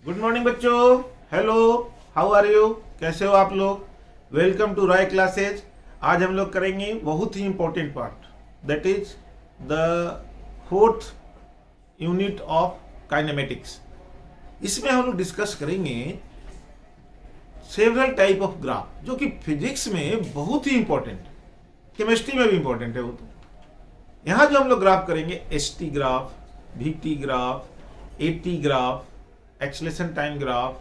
Good morning बच्चों। Hello, how are you? कैसे हो आप लोग? Welcome to Roy classes. आज हम लोग करेंगे बहुत ही important part, that is the fourth unit of kinematics. इसमें हम लोग डिस्कस करेंगे सेवरल टाइप ऑफ ग्राफ, जो कि फिजिक्स में बहुत ही इंपॉर्टेंट है, केमिस्ट्री में भी इंपॉर्टेंट है वो। तो यहाँ जो हम लोग ग्राफ करेंगे, S t graph, we T graph, A T graph, acceleration time graph,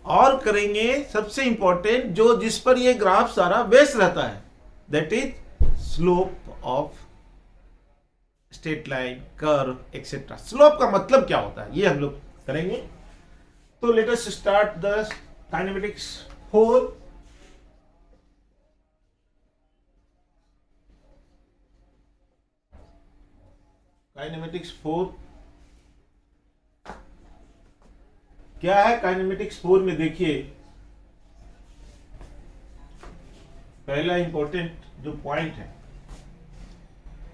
और करेंगे सबसे इंपॉर्टेंट जो जिस पर ये ग्राफ सारा बेस रहता है, that is slope of straight line, curve etcetera. Slope का मतलब क्या होता है ये हम लोग करेंगे। तो let us start the kinematics 4। Kinematics 4 क्या है? काइनेमेटिक्स 4 में देखिए, पहला इंपॉर्टेंट जो पॉइंट है,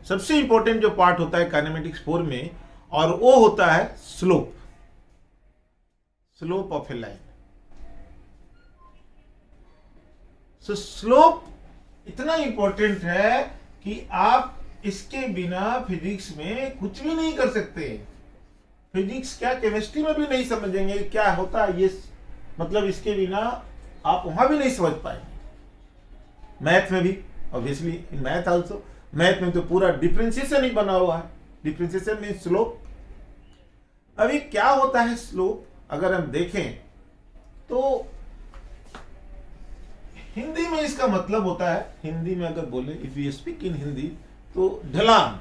सबसे इंपॉर्टेंट जो पार्ट होता है काइनेमेटिक्स 4 में, और वो होता है slope, slope of A line. So slope इतना इंपॉर्टेंट है कि आप इसके बिना फिजिक्स में कुछ भी नहीं कर सकते। फिजिक्स क्या, केमिस्ट्री में भी नहीं समझेंगे क्या होता है ये, मतलब इसके बिना आप वहां भी नहीं समझ पाएंगे। मैथ में भी obviously, in math also, math में तो पूरा डिफरेंशिएशन ही बना हुआ है। Differentiation mean slope. अभी क्या होता है स्लोप, अगर हम देखें तो हिंदी में इसका मतलब होता है, हिंदी में अगर बोले, if you speak in Hindi, तो ढलान,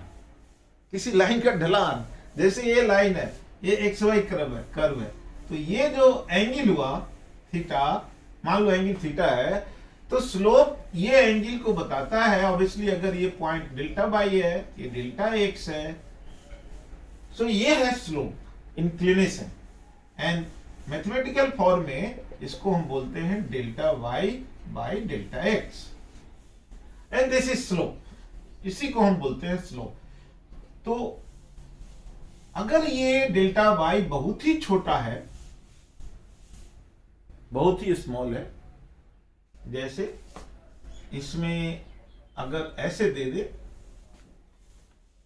किसी लाइन का ढलान। जैसे ये लाइन है, ये एक्स वाई कर्व है, तो ये जो एंगल हुआ थीटा, मान लो एंगल थीटा है, तो स्लोप ये एंगल को बताता है। ऑब्वियसली अगर ये पॉइंट डेल्टा बाई है, ये डेल्टा एक्स है, सो ये है slope, inclination. And mathematical form में इसको हम बोलते हैं delta Y by delta X, and this is slope. इसी को हम बोलते हैं स्लोप। तो अगर ये डेल्टा वाई बहुत ही छोटा है, बहुत ही स्मॉल है, जैसे इसमें अगर ऐसे दे दे,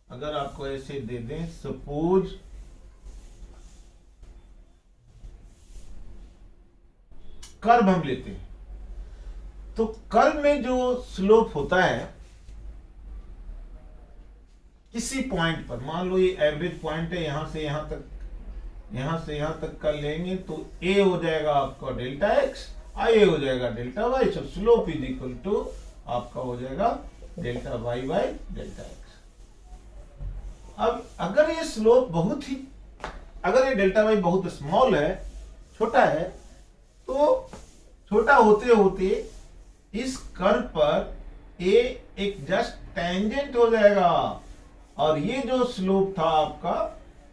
अगर आपको ऐसे दे दें, सपोज कर्व हम लेते हैं, तो कर्व में जो स्लोप होता है किसी पॉइंट पर, मान लो ये एवरेज पॉइंट है, यहां से यहां तक, यहां से यहां तक कर लेंगे तो ए हो जाएगा आपका डेल्टा एक्स, आई हो जाएगा delta Y. So slope is equal to आपका हो जाएगा delta Y by delta X. अब अगर ये स्लोप बहुत ही, अगर ये डेल्टा वाई बहुत स्मॉल है, छोटा है, तो छोटा होते होते इस कर्व पर ए एक जस्ट टेंजेंट हो जाएगा, और ये जो स्लोप था आपका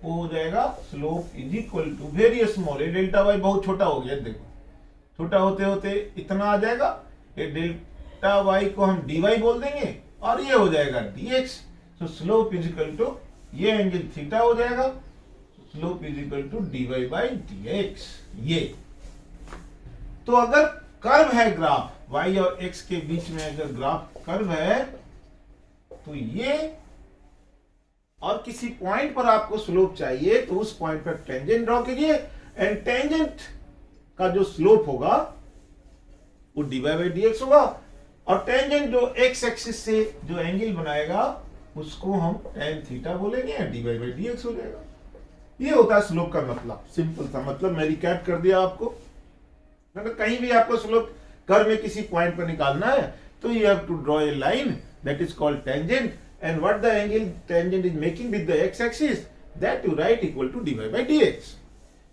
वो हो जाएगा slope is equal to very small, ये डेल्टा वाई बहुत छोटा हो गया, देखो छोटा होते होते इतना आ जाएगा, ये डेल्टा वाई को हम डी वाई बोल देंगे, और ये हो जाएगा D X. So slope is equal to, ये एंगल थीटा हो जाएगा, slope is equal to D Y by D X. ये तो अगर कर्व है, ग्राफ y और x के बीच में अगर ग्राफ कर्व है, तो ये, और किसी पॉइंट पर आपको स्लोप चाहिए, तो उस पॉइंट पर टेंजेंट ड्रॉ कीजिए, एंड टेंजेंट का जो स्लोप होगा वो D Y by D X होगा, और टेंजेंट जो एक्स एक्सिस से जो एंगल बनाएगा उसको हम टेन थीटा बोलेंगे, या D Y by D X हो जाएगा। ये होता है स्लोप का मतलब, सिंपल सा मतलब मैं रिकैप कर दिया आपको। अगर कहीं भी आपको स्लोप कर्व में किसी पॉइंट पर निकालना है, तो you have to draw a line that is called tangent, and what the angle tangent is making with the x axis, that you write equal to dy by dx.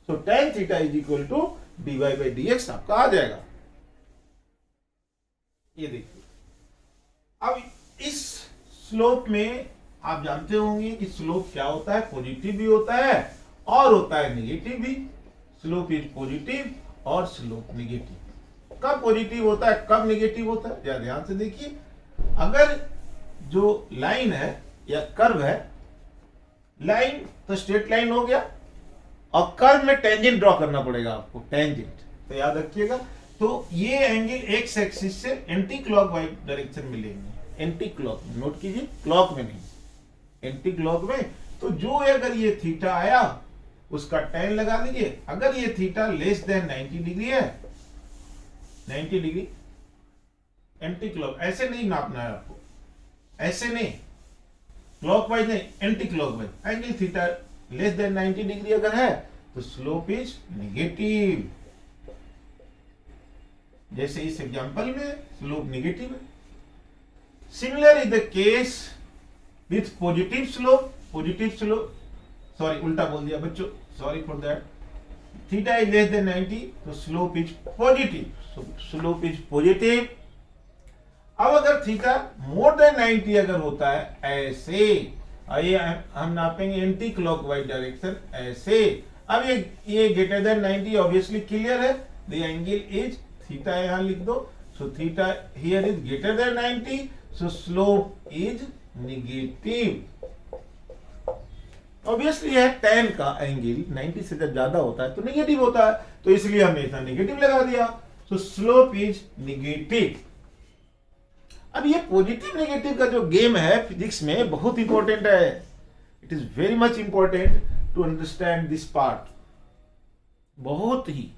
So tan theta is equal to dy by dx आपका आ जाएगा। ये देखिए, अब इस slope में आप जानते होंगे कि स्लोप क्या होता है, पॉजिटिव भी होता है और होता है नेगेटिव भी। स्लोप इज पॉजिटिव और स्लोप नेगेटिव। कब पॉजिटिव होता है, कब नेगेटिव होता है, जरा ध्यान से देखिए। अगर जो लाइन है या कर्व है, लाइन तो स्ट्रेट लाइन हो गया, और कर्व में टेंजेंट ड्रॉ करना पड़ेगा आपको, टेंजेंट। तो याद रखिएगा, तो ये एंगल एक्स एक्सिस से एंटी क्लॉकवाइज डायरेक्शन में लेंगे, एंटी क्लॉक में, नोट कीजिए, क्लॉक में नहीं, एंटी क्लॉक में। तो जो अगर ये थीटा आया उसका tan लगा दीजिए। अगर ये थीटा लेस देन 90 डिग्री है, 90 डिग्री एंटी क्लॉक, ऐसे नहीं नापना है आपको, ऐसे नहीं, क्लॉकवाइज नहीं, anti clockwise. Angle theta less than 90 degree अगर है तो स्लोप इज नेगेटिव। जैसे इस एग्जांपल में स्लोप नेगेटिव है। Similar is the case with positive slope, positive slope, sorry उल्टा बोल दिया बच्चों, sorry for that. Theta is less than 90 तो slope is positive, slope is positive. अब अगर थीटा मोर देन 90 अगर होता है ऐसे, ये हम नापेंगे एंटी क्लॉकवाइज डायरेक्शन ऐसे। अब ये ग्रेटर देन 90 ऑब्वियसली क्लियर है, द एंगल इज थीटा, यहां लिख दो। So theta here is greater than 90, so slope is negative. Obviously है tan का एंगल 90 से जब ज्यादा होता है तो नेगेटिव होता है, तो इसलिए हमने इतना नेगेटिव लगा दिया। सो स्लोप इज नेगेटिव। अब ये पॉजिटिव नेगेटिव का जो गेम है फिजिक्स में बहुत इंपॉर्टेंट है। It is very much important to understand this part, बहुत ही।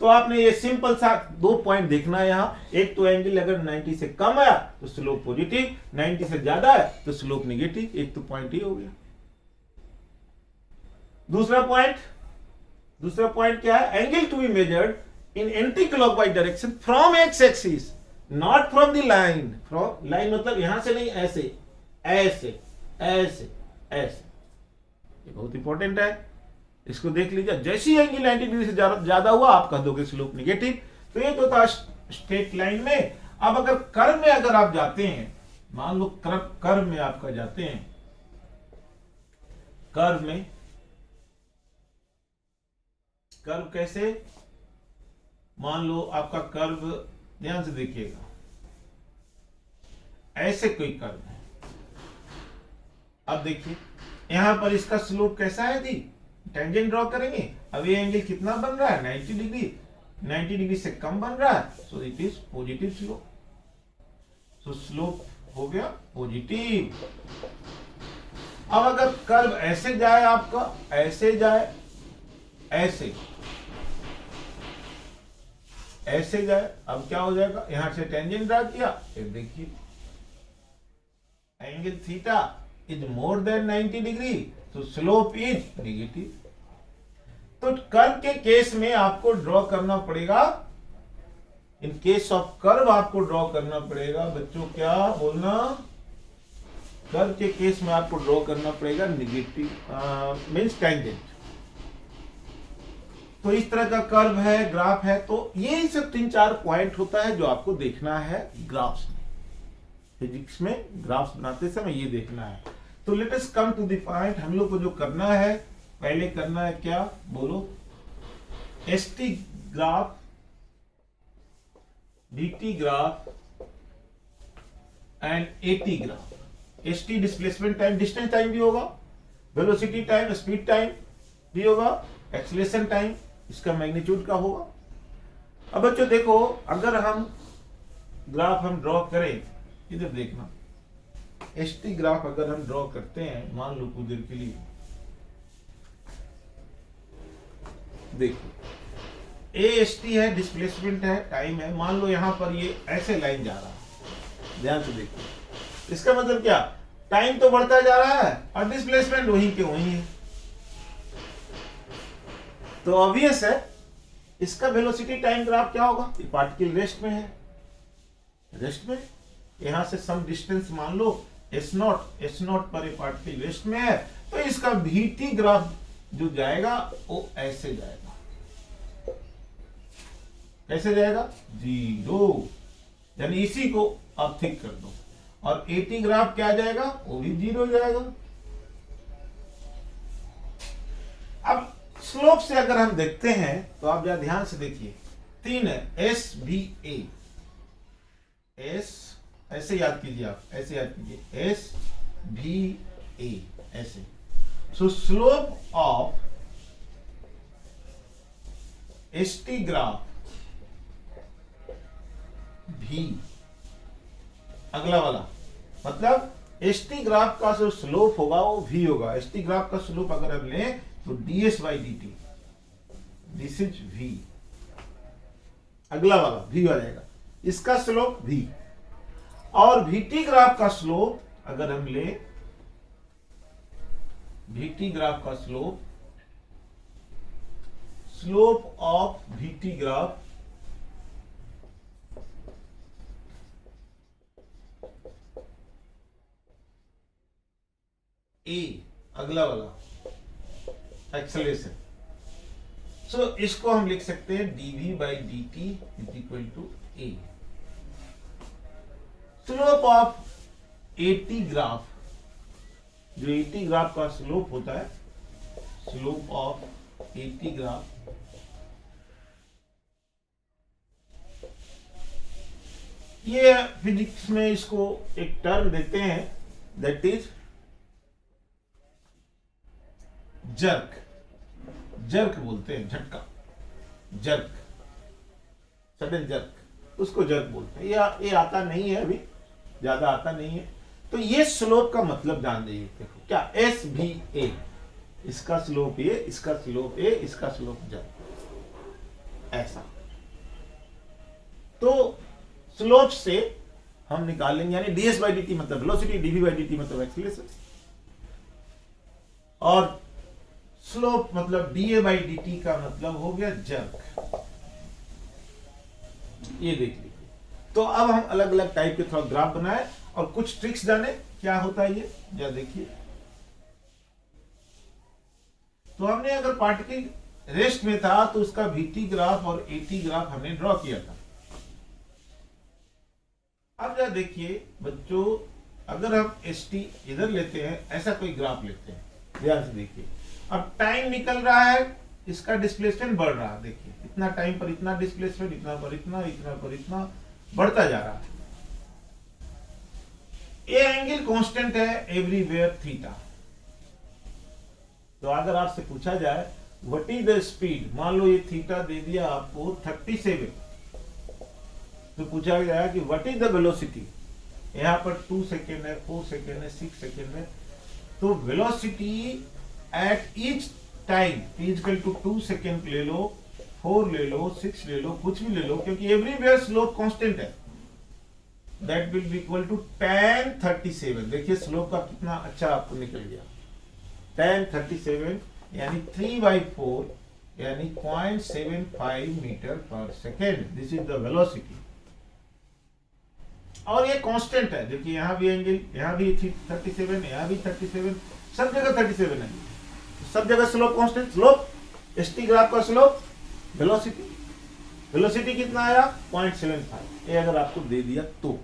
तो आपने ये सिंपल सा 2 पॉइंट देखना है यहाँ। एक तो एंगल अगर 90 से कम आया तो स्लोप पॉजिटिव, 90 से ज्यादा है तो स्लोप नेगेटिव। एक तो पॉइंट ही हो गया। दूसरा पॉइंट क्या है? Angle to be measured in anti clockwise direction from X axis, not from the line. From line मतलब यहां से नहीं, ऐसे ऐसे ऐसे ऐसे। ये बहुत इंपॉर्टेंट है, इसको देख लीजिए। जैसे ही एंगल 90 डिग्री से ज्यादा हुआ आप कह दोगे स्लोप नेगेटिव। तो ये तो था स्ट्रेट लाइन में। अब अगर कर्व में अगर आप जाते हैं, मान लो कर्व में आपका जाते हैं, कर्व कैसे? मान लो आपका कर्व, ध्यान से देखिएगा, ऐसे कोई कर्व है। अब देखिए यहां पर इसका स्लोप कैसा है दी, टेंजेंट ड्रॉ करेंगे। अब ये एंगल कितना बन रहा है? 90 डिग्री, 90 डिग्री से कम बन रहा है, so it is positive slope. So slope हो गया पॉजिटिव। अब अगर कर्व ऐसे जाए आपका, ऐसे जाए, ऐसे जाए, अब क्या हो जाएगा? यहां से टेंजेंट ड्रॉ किया, फिर देखिए angle theta is more than 90 degree, तो स्लोप इज नेगेटिव। तो कर्व के केस में आपको ड्रॉ करना पड़ेगा, इन केस ऑफ कर्व आपको ड्रॉ करना पड़ेगा बच्चों, क्या बोलना? कर्व के केस में आपको ड्रॉ करना पड़ेगा नेगेटिव, मींस टेंजेंट। तो इस तरह का कर्व है, ग्राफ है। तो ये सब 3-4 पॉइंट होता है जो आपको देखना है ग्राफ्स में। फिजिक्स में ग्राफ्स बनाते समय ये देखना है। तो let us come to the point. हम लोग को जो करना है, पहले करना है क्या, बोलो? ST graph, DT graph and AT graph. ST displacement time, distance time भी होगा, वेलोसिटी टाइम, स्पीड टाइम भी होगा, एक्सीलरेशन टाइम इसका मैग्नीट्यूड का होगा। अब बच्चों देखो, अगर हम ग्राफ हम ड्रॉ करें, इधर देखना, एसटी ग्राफ अगर हम ड्रॉ करते हैं, मान लो कुछ देर के लिए, देखो एएसटी है, डिस्प्लेसमेंट है, टाइम है। मान लो यहां पर ये ऐसे लाइन जा रहा है, ध्यान से देखो। इसका मतलब क्या? टाइम तो बढ़ता जा रहा है और डिस्प्लेसमेंट वहीं के वहीं है। तो ऑब्वियस है इसका वेलोसिटी टाइम ग्राफ क्या होगा? ये पार्टिकल रेस्ट में है, रेस्ट में, यहां से सम डिस्टेंस मान लो S0 पर ये पार्टिकल रेस्ट में है, तो इसका VT ग्राफ जो जाएगा वो ऐसे जाएगा। कैसे जाएगा? 0, यानी इसी को आप थिक कर दो। और AT ग्राफ क्या जाएगा? वो भी 0 जाएगा। अब स्लोप से अगर हम देखते हैं तो आप जरा ध्यान से देखिए, 3 है, SBA, S ऐसे याद कीजिए, आप ऐसे याद कीजिए, SBA ऐसे। सो स्लोप ऑफ एसटी ग्राफ भी, अगला वाला मतलब एसटी ग्राफ का जो स्लोप होगा वो भी होगा। एसटी ग्राफ का स्लोप अगर हम लें तो ds by D T, this is v, अगला वाला v आ जाएगा, इसका स्लोप v। और vt ग्राफ का स्लोप अगर हम ले, vt ग्राफ का slope, slope of vt graph a, अगला वाला एक्सेलरेशन। सो इसको हम लिख सकते हैं dv by D T is equal to a। Slope of eighty graph, जो एटी ग्राफ का स्लोप होता है, स्लोप ऑफ एटी ग्राफ, ये फिजिक्स में इसको एक टर्म देते हैं, दैट इज जर्क। जर्क बोलते हैं, झटका, जर्क, सडन जर्क, उसको जर्क बोलते हैं। ये आता नहीं है, अभी ज्यादा आता नहीं है। तो ये स्लोप का मतलब जान दीजिए, देखो क्या, एस भी ए, इसका स्लोप ए, इसका स्लोप ए, इसका स्लोप जर्क, ऐसा। तो स्लोप से हम निकालेंगे, यानी ds बाई डी टी मतलब velocity, dv by D T मतलब एक्सीलरेशन, और स्लोप मतलब dA बाई डी टी का मतलब हो गया जर्क। ये देख लीजिए। तो अब हम अलग अलग टाइप के थोड़ा ग्राफ बनाए और कुछ ट्रिक्स जाने क्या होता है ये, या देखिए। तो हमने अगर पार्टिकल रेस्ट में था तो उसका vt ग्राफ और at ग्राफ हमने ड्रॉ किया था। अब जरा देखिए बच्चों, अगर हम st इधर लेते हैं, ऐसा कोई ग्राफ लेते हैं, ध्यान से देखिए। अब टाइम निकल रहा है, इसका डिस्प्लेसमेंट बढ़ रहा है, देखिए इतना टाइम पर इतना डिस्प्लेसमेंट, इतना पर इतना, इतना पर इतना बढ़ता जा रहा है। ये एंगल कांस्टेंट है एवरीवेयर थीटा। तो अगर आपसे पूछा जाए व्हाट इज द स्पीड, मान लो ये थीटा दे दिया आपको 37, तो पूछा गया कि व्हाट इज द वेलोसिटी, यहां पर 2 सेकेंड है, 4 सेकेंड है, 6 सेकेंड है। तो velocity at each time equal to 2 second ले लो, 4 ले लो, 6 ले लो, कुछ भी ले लो, क्योंकि एवरीवेयर स्लोप कांस्टेंट है। That will be equal to tan 37। देखिए स्लोप का कितना अच्छा आपको निकल गया, tan 37 यानी 3/4 यानी 0.75 metre per second. This is the velocity, और ये कांस्टेंट है। देखिए यहां भी एंगल, यहां भी 37, यहां भी 37, सब जगह 37 है, सब जगह slope constant. Slope ST graph का स्लोप, वेलोसिटी, वेलोसिटी कितना आया 0.75। ये अगर आपको दे दिया तो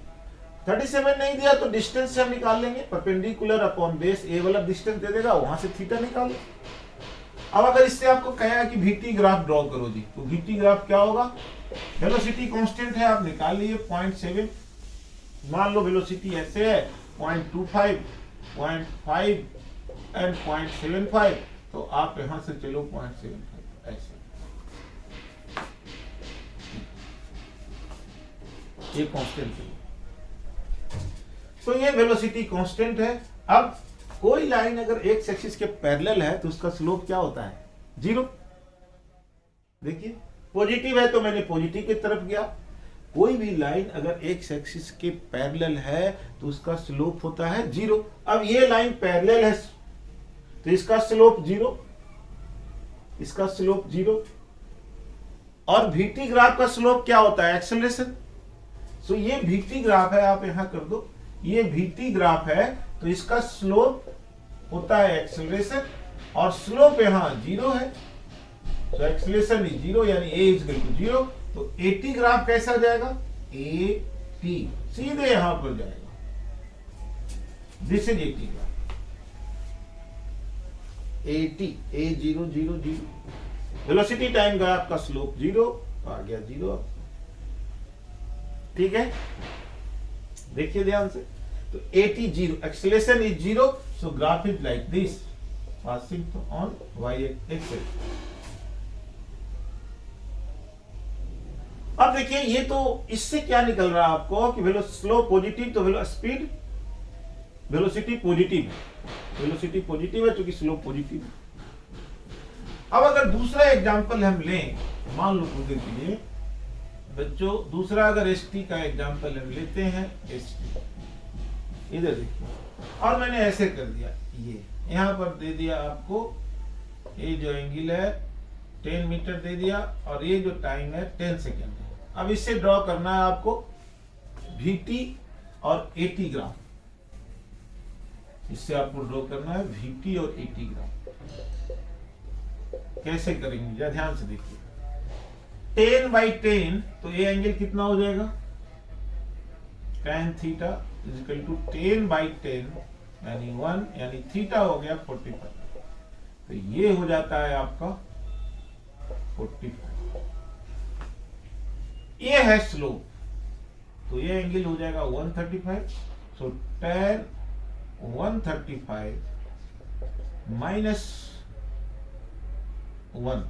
37 नहीं दिया तो डिस्टेंस से हम निकाल लेंगे, परपेंडिकुलर अपॉन बेस, ए वाला डिस्टेंस दे देगा, वहां से थीटा निकाल लो। अब अगर इससे आपको कहेगा कि vt ग्राफ ड्रॉ करो जी, तो vt ग्राफ क्या होगा, वेलोसिटी कांस्टेंट है, आप निकाल लिए 0.7, मान लो वेलोसिटी ऐसे है 0.25, 0.5 एंड 0.75, तो आप यहां से चलो 0.75 ऐसे, ये कांस्टेंट है। तो ये वेलोसिटी कांस्टेंट है। अब कोई लाइन अगर एक्स एक्सिस के पैरेलल है तो उसका स्लोप क्या होता है, 0। देखिए पॉजिटिव है तो मैंने पॉजिटिव की तरफ गया। कोई भी लाइन अगर एक्स एक्सिस के पैरेलल है तो उसका स्लोप होता है 0। अब ये लाइन पैरेलल है तो इसका स्लोप 0, इसका स्लोप 0। और vt ग्राफ का स्लोप क्या होता है, एक्सेलरेशन। सो ये vt ग्राफ है, आप यहां कर दो, ये vt ग्राफ है तो इसका स्लोप होता है एक्सेलरेशन, और स्लोप यहां 0 है, तो एक्सेलरेशन इज 0 यानी a इज इक्वल टू 0। तो at ग्राफ कैसा जाएगा, at सीधे यहां पर जाएगा, this is at graph, at a0 0 0। Velocity time graph का स्लोप 0 आ गया 0, ठीक है। देखिए ध्यान से, तो at 0, acceleration is 0, so graph is like this, passing on y axis. अब देखिए ये तो इससे क्या निकल रहा है आपको कि स्लो पॉजिटिव, तो स्पीड वेलोसिटी पॉजिटिव है, वेलोसिटी पॉजिटिव है क्योंकि स्लो पॉजिटिव है। अब अगर दूसरा एग्जांपल हम लें, मान लो पूरे के लिए बच्चों, दूसरा अगर एसटी का एग्जांपल हम लेते हैं, एसटी इधर देखिए, और मैंने ऐसे कर दिया, ये यहां पर दे दिया आपको, ये जो एंगल है 10 मीटर दे दिया, और ये जो टाइम है 10 सेकेंड है। अब इससे ड्रॉ करना है आपको VT और AT ग्राफ, इससे आपको ड्रॉ करना है VT और AT ग्राफ। कैसे करेंगे जरा ध्यान से देखिए, 10/10, तो ये एंगल कितना हो जाएगा, tan थीटा इक्वल टू 10/10 यानी 1, यानी थीटा हो गया 45, तो ये हो जाता है आपका 45। ये है स्लोप, तो ये एंगल हो जाएगा 135, सो tan 135 माइनस 1,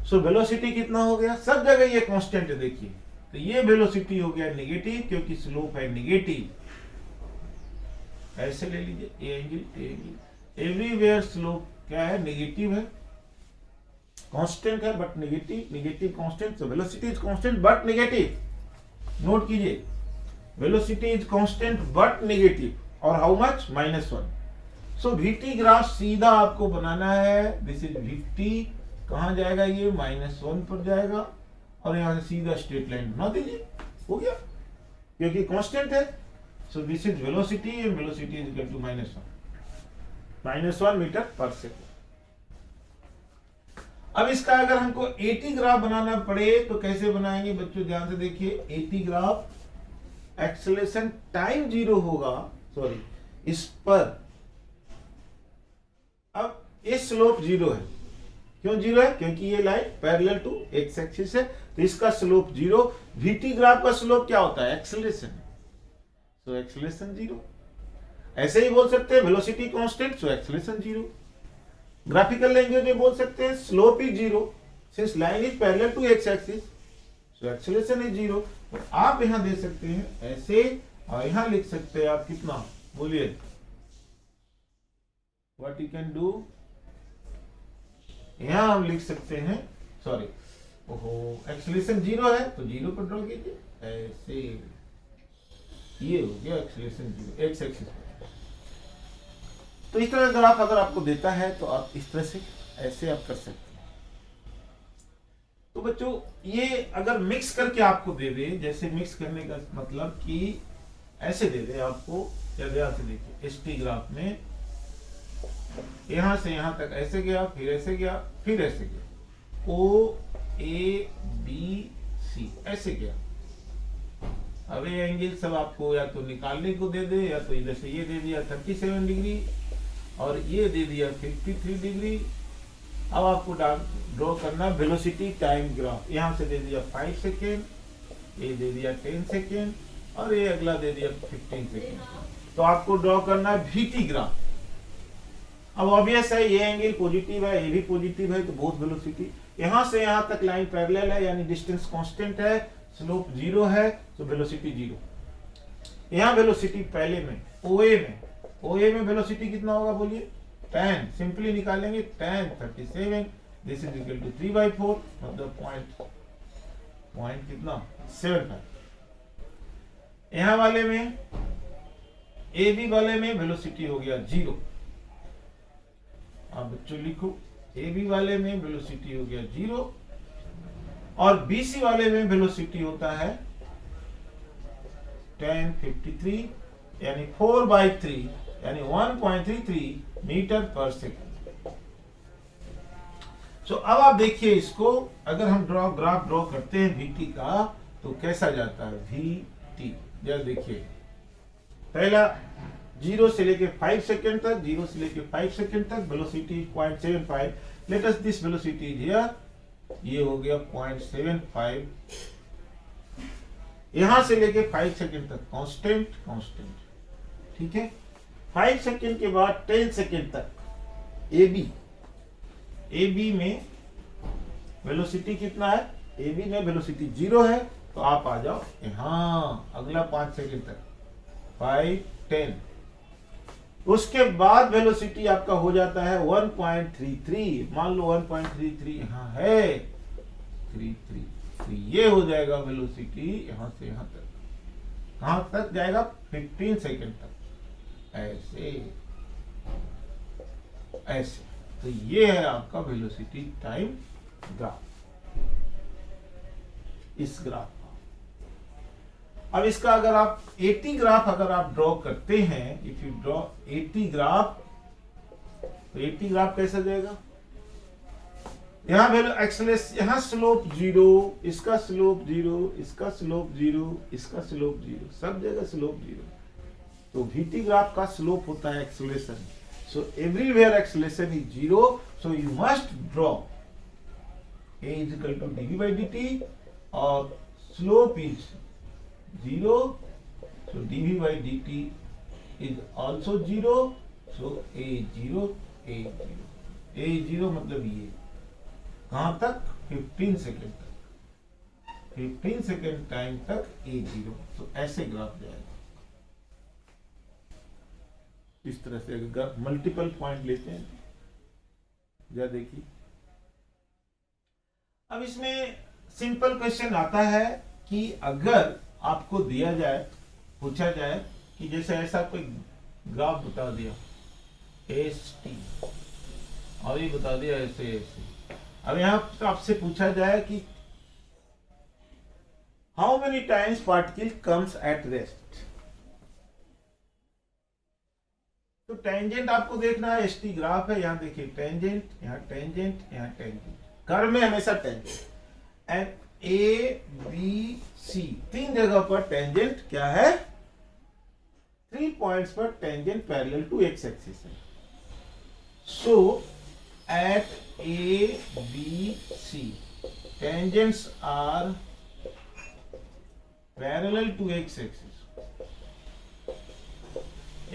सो वेलोसिटी कितना हो गया, सब जगह ये कांस्टेंट है देखिए, तो ये वेलोसिटी हो गया नेगेटिव क्योंकि स्लोप है नेगेटिव। ऐसे ले लीजिए, ये एंगल एवरीवेयर स्लोप क्या है, नेगेटिव है, कांस्टेंट है but negative, negative constant, so velocity is constant but negative. Note कीजिए, velocity is constant but negative, और how much, -1। So VT graph सीधा आपको बनाना है, दिस इज VT, कहां जाएगा ये, -1 पर जाएगा, और यहां से सीधा स्ट्रेट लाइन बना दीजिए, हो गया, क्योंकि कांस्टेंट है। So this is velocity, and velocity is equal to -1 metre per second. अब इसका अगर हमको AT ग्राफ बनाना पड़े तो कैसे बनाएंगे बच्चों, ध्यान से देखिए, AT ग्राफ एक्सेलरेशन टाइम 0 होगा, सॉरी इस पर, अब ये स्लोप 0 है, क्यों 0 है, क्योंकि ये line parallel to x axis है, तो इसका स्लोप 0। VT ग्राफ का स्लोप क्या होता है, एक्सेलरेशन, सो एक्सेलरेशन 0। ऐसे ही बोल सकते हैं velocity constant, so acceleration 0। Graphical language में बोल सकते हैं slope is 0 since line is parallel to x axis, so acceleration is 0। तो आप यहां दे सकते हैं ऐसे, और यहां लिख सकते हैं आप कितना, बोलिए, व्हाट यू कैन डू, यहां हम लिख सकते हैं, सॉरी ओहो, एक्सेलरेशन 0 है तो 0 पर ड्रॉ कीजिए, ऐसे, ये हो गया एक्सेलरेशन 0 एक्स एक्सिस। तो इस तरह ग्राफ अगर आपको देता है तो आप इस तरह से ऐसे आप कर सकते हैं। तो बच्चों ये अगर मिक्स करके आपको दे दे, जैसे मिक्स करने का मतलब कि ऐसे दे दे आपको, या ध्यान से देखिए, ST ग्राफ में यहां से यहां तक ऐसे गया, फिर ऐसे गया, फिर ऐसे गया, OABC ऐसे गया। अब ये एंगल सब आपको या तो निकालने को दे दे, या तो इधर से ये दे दिया 37 डिग्री, और ये दे दिया 53 डिग्री। अब आपको ड्रॉ करना वेलोसिटी टाइम ग्राफ, यहां से दे दिया 5 सेकेंड, ये दे दिया 10 सेकेंड, और ये अगला दे दिया 15 सेकेंड। तो आपको ड्रॉ करना है VT ग्राफ। अब ऑब्वियस है ये एंगल पॉजिटिव है, ये भी पॉजिटिव है, तो बोथ वेलोसिटी, यहां से यहां तक लाइन पैरेलल है, यानी डिस्टेंस कांस्टेंट है, स्लोप 0 है, तो वेलोसिटी 0। यहां वेलोसिटी पहले में OA में वेलोसिटी कितना होगा बोलिए, tan, सिंपली निकालेंगे, tan 37, this is equal to 3/4, मतलब पॉइंट कितना, 75। यहां वाले में, AB वाले में वेलोसिटी हो गया 0। आप बच्चों लिखो, AB वाले में वेलोसिटी हो गया 0, और BC वाले में वेलोसिटी होता है tan 53, यानी 4/3, यानी 1.33 मीटर पर सेकेंड। सो अब आप देखिए इसको, अगर हम ग्राफ ड्रॉ करते हैं VT का, तो कैसा जाता है VT, जरा देखिए, पहला 0 से लेके 5 सेकेंड तक, 0 से लेके 5 सेकेंड तक velocity 0.75, let us this velocity is here, ये हो गया 0.75, यहां से लेके 5 सेकेंड तक कांस्टेंट, ठीक है। 5 सेकेंड के बाद 10 सेकेंड तक AB में वेलोसिटी कितना है ए बी में वेलोसिटी 0 है, तो आप आ जाओ यहाँ अगला 5 सेकंड तक, 5, 10। उसके बाद वेलोसिटी आपका हो जाता है 1.33, मान लो 1.33 यहाँ है, 33, तो ये हो जाएगा वेलोसिटी यहाँ से यहाँ तक। कहां तक जाएगा? 15 सेकंड तक, ऐसे ऐसे। तो ये है आपका वेलोसिटी टाइम ग्राफ, इस ग्राफ का। अब इसका अगर आप 80 ग्राफ अगर आप ड्रॉ करते हैं, इफ यू ड्रॉ 80 ग्राफ, तो 80 ग्राफ कैसा जाएगा? यहाँ वैल्यू एक्सेलेरेशन, यहाँ स्लोप 0, इसका स्लोप 0, इसका स्लोप 0, इसका स्लोप 0, सब जगह स्लोप 0। तो VT ग्राफ का स्लोप होता है acceleration. So everywhere acceleration is 0, so you must draw A is equal to dv by dt और slope is 0, so dv by dt is also 0, so A 0, A 0, A 0 मतलब ये कहां तक? 15 second तक, 15 second time तक A 0। तो ऐसे graph जाएगा, इस तरह से अगर मल्टीपल पॉइंट लेते हैं। जरा देखिए, अब इसमें सिंपल क्वेश्चन आता है कि अगर आपको दिया जाए, पूछा जाए कि जैसे ऐसा कोई ग्राफ बता दिया ST और ये बता दिया ऐसे ऐसे। अब यहां तो आपसे पूछा जाए कि how many times particle comes at rest, तो टेंजेंट आपको देखना है। ST ग्राफ है, यहां देखिए टेंजेंट, यहां टेंजेंट, यहां टेंजेंट, कर्व में हमेशा टेंजेंट। एंड ABC 3 जगह पर टेंजेंट क्या है? 3 पॉइंट्स पर tangent parallel to x axis है। So at ABC tangents are parallel to x axis,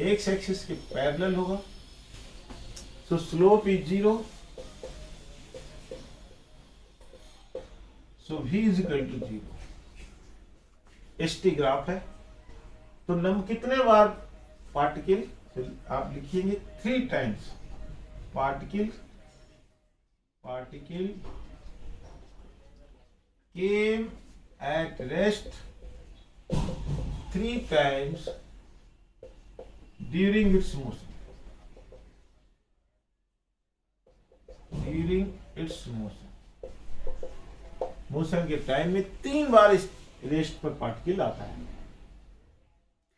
x axis के पैरेलल होगा। So slope is 0, so v is equal to 0। ST graph है, तो कितने बार पार्टिकल, आप लिखेंगे 3 times particle came at rest 3 times during its motion, motion के time में 3 बार इस रेस्ट पर पार्टिकल आता है,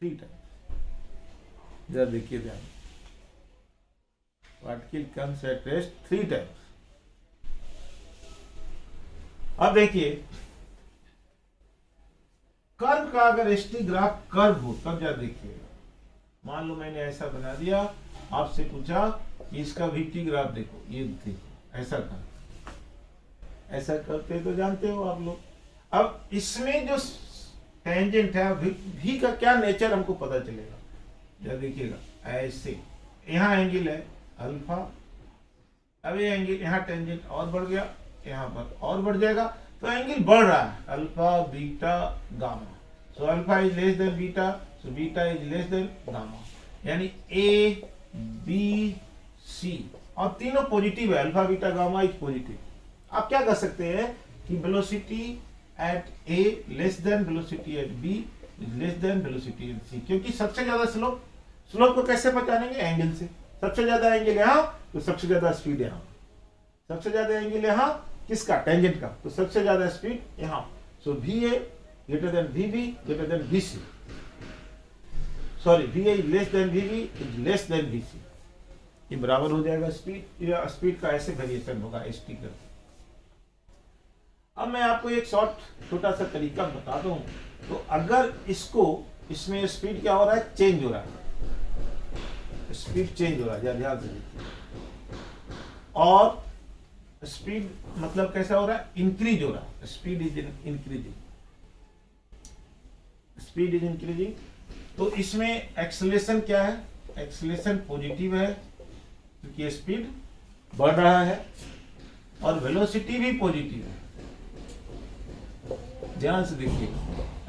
3 टाइम। जरा देखिए ध्यान, particle comes at rest 3 times. अब देखिए कर्व का, अगर ST ग्राफ कर्व हो तब जरा देखिए। मान लो मैंने ऐसा बना दिया, आपसे पूछा कि इसका VT ग्राफ देखो, ये देखो ऐसा था, ऐसा करते तो जानते हो आप लोग। अब इसमें जो टेंजेंट है V का क्या नेचर हमको पता चलेगा। जरा देखिएगा, ऐसे यहाँ एंगल है अल्फा, अब ये एंगल यहाँ टेंजेंट और बढ़ गया, यहाँ पर और बढ़ जाएगा, तो एंगल बढ़ रहा है, alpha beta gamma. So alpha is less than beta, so beta is less than gamma, यानी A B C, और तीनों पॉजिटिव है, alpha beta gamma is positive. आप क्या कर सकते हैं कि velocity at A less than velocity at B is less than velocity at C, क्योंकि सबसे ज्यादा स्लोप को कैसे पहचानेंगे? एंगल से। सबसे ज्यादा एंगल यहाँ, तो सबसे ज्यादा स्पीड यहाँ। सबसे ज्यादा एंगल यहाँ किसका? टेंजेंट का, तो सबसे ज्यादा स्पीड यहाँ। सो VA greater than VB greater than VC, sorry VA is less than VB is less than VC, ये बराबर हो जाएगा स्पीड। या स्पीड का ऐसे वेरिएशन होगा ST का। अब मैं आपको एक छोटा सा तरीका बता दूं, तो अगर इसमें स्पीड क्या हो रहा है? चेंज हो रहा है, स्पीड चेंज हो रहा है, ध्यान से देखिए। और स्पीड मतलब कैसा हो रहा है? इंक्रीज हो रहा है, speed is increasing, speed is increasing. तो इसमें एक्सेलरेशन क्या है? एक्सेलरेशन पॉजिटिव है, क्योंकि स्पीड बढ़ रहा है, और वेलोसिटी भी पॉजिटिव है, ध्यान से देखिए,